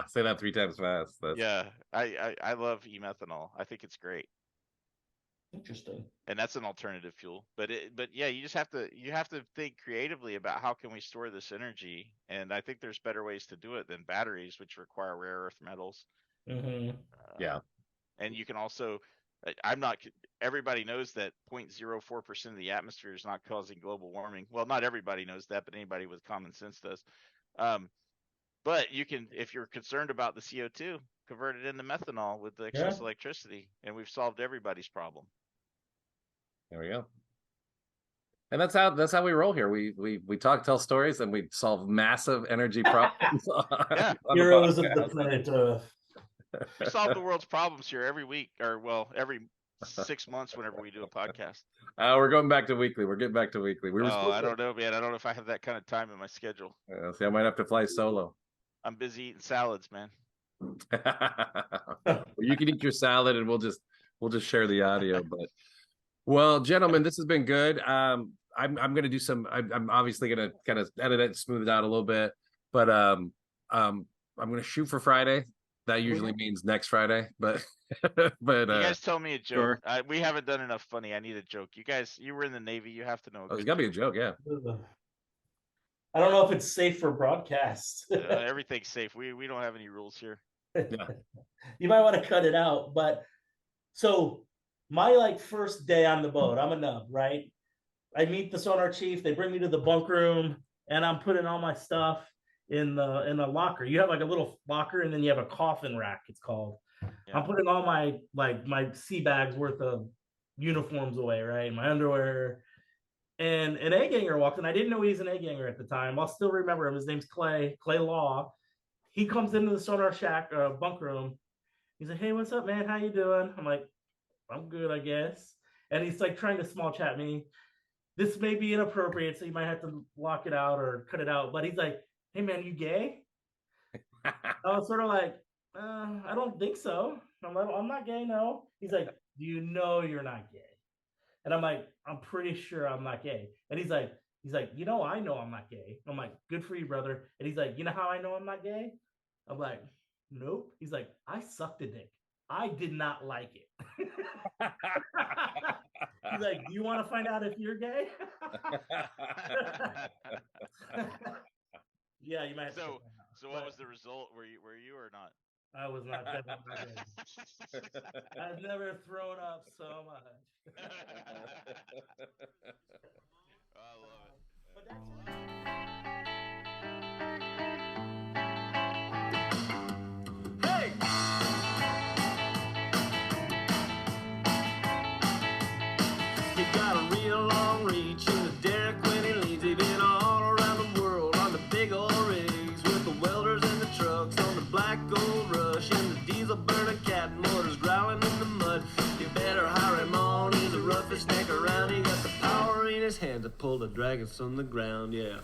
Say that 3 times fast. Yeah, I love e-methanol. I think it's great. Interesting. And that's an alternative fuel. But yeah, you have to think creatively about how can we store this energy. And I think there's better ways to do it than batteries, which require rare earth metals. Mm-hmm. And you can also, everybody knows that 0.04% of the atmosphere is not causing global warming. Well, not everybody knows that, but anybody with common sense does. But you can, if you're concerned about the CO2, convert it into methanol with the excess electricity, and we've solved everybody's problem. There we go. And that's how we roll here. We talk, tell stories, and we solve massive energy problems. Heroes of the planet Earth. We solve the world's problems here every week, or every 6 months whenever we do a podcast. We're going back to weekly. We're getting back to weekly. I don't know, man. I don't know if I have that kind of time in my schedule. See, I might have to fly solo. I'm busy eating salads, man. Well, you can eat your salad, and we'll just share the audio. But well, gentlemen, this has been good. I'm going to do some. I'm obviously going to kind of edit it, smooth it out a little bit. But I'm going to shoot for Friday. That usually means next Friday, but you guys tell me a joke. Sure. We haven't done enough funny. I need a joke. You guys, you were in the Navy. You have to know. There's got to be a joke, yeah. I don't know if it's safe for broadcast. Everything's safe. We don't have any rules here. Yeah. You might want to cut it out. But so my first day on the boat, I'm a nub, right? I meet the sonar chief. They bring me to the bunk room, and I'm putting all my stuff in the locker. You have a little locker, and then you have a coffin rack, it's called. Yeah. I'm putting all my my sea bags worth of uniforms away, right? My underwear. And an A-ganger walks in. I didn't know he was an A-ganger at the time. I'll still remember him. His name's Clay Law. He comes into the sonar shack bunk room. He's like, "Hey, what's up, man? How you doing?" I'm like, "I'm good, I guess." And he's trying to small chat me. This may be inappropriate, so you might have to lock it out or cut it out. But he's like, "Hey, man, you gay?" I was sort of like, I don't think so. I'm like, I'm not gay, no. He's like, do you know you're not gay? And I'm like, I'm pretty sure I'm not gay. And he's like, you know I'm not gay. I'm like, good for you, brother. And he's like, you know how I know I'm not gay? I'm like, nope. He's like, I sucked a dick. I did not like it. He's like, do you want to find out if you're gay? Yeah, you might have to check that out. So what was the result? Were you or not? I was not definitely not gay. I've never thrown up so much. I love it. But that's Hey! He got a real long reach in the derrick when he leads. He been all around the world on the big old rigs with the welders and the trucks on the black gold rush and the diesel burning cat motors growling in the mud. You better hire him on. He's the roughest neck around. He got the power in his hand to pull the dragons from the ground. Yeah.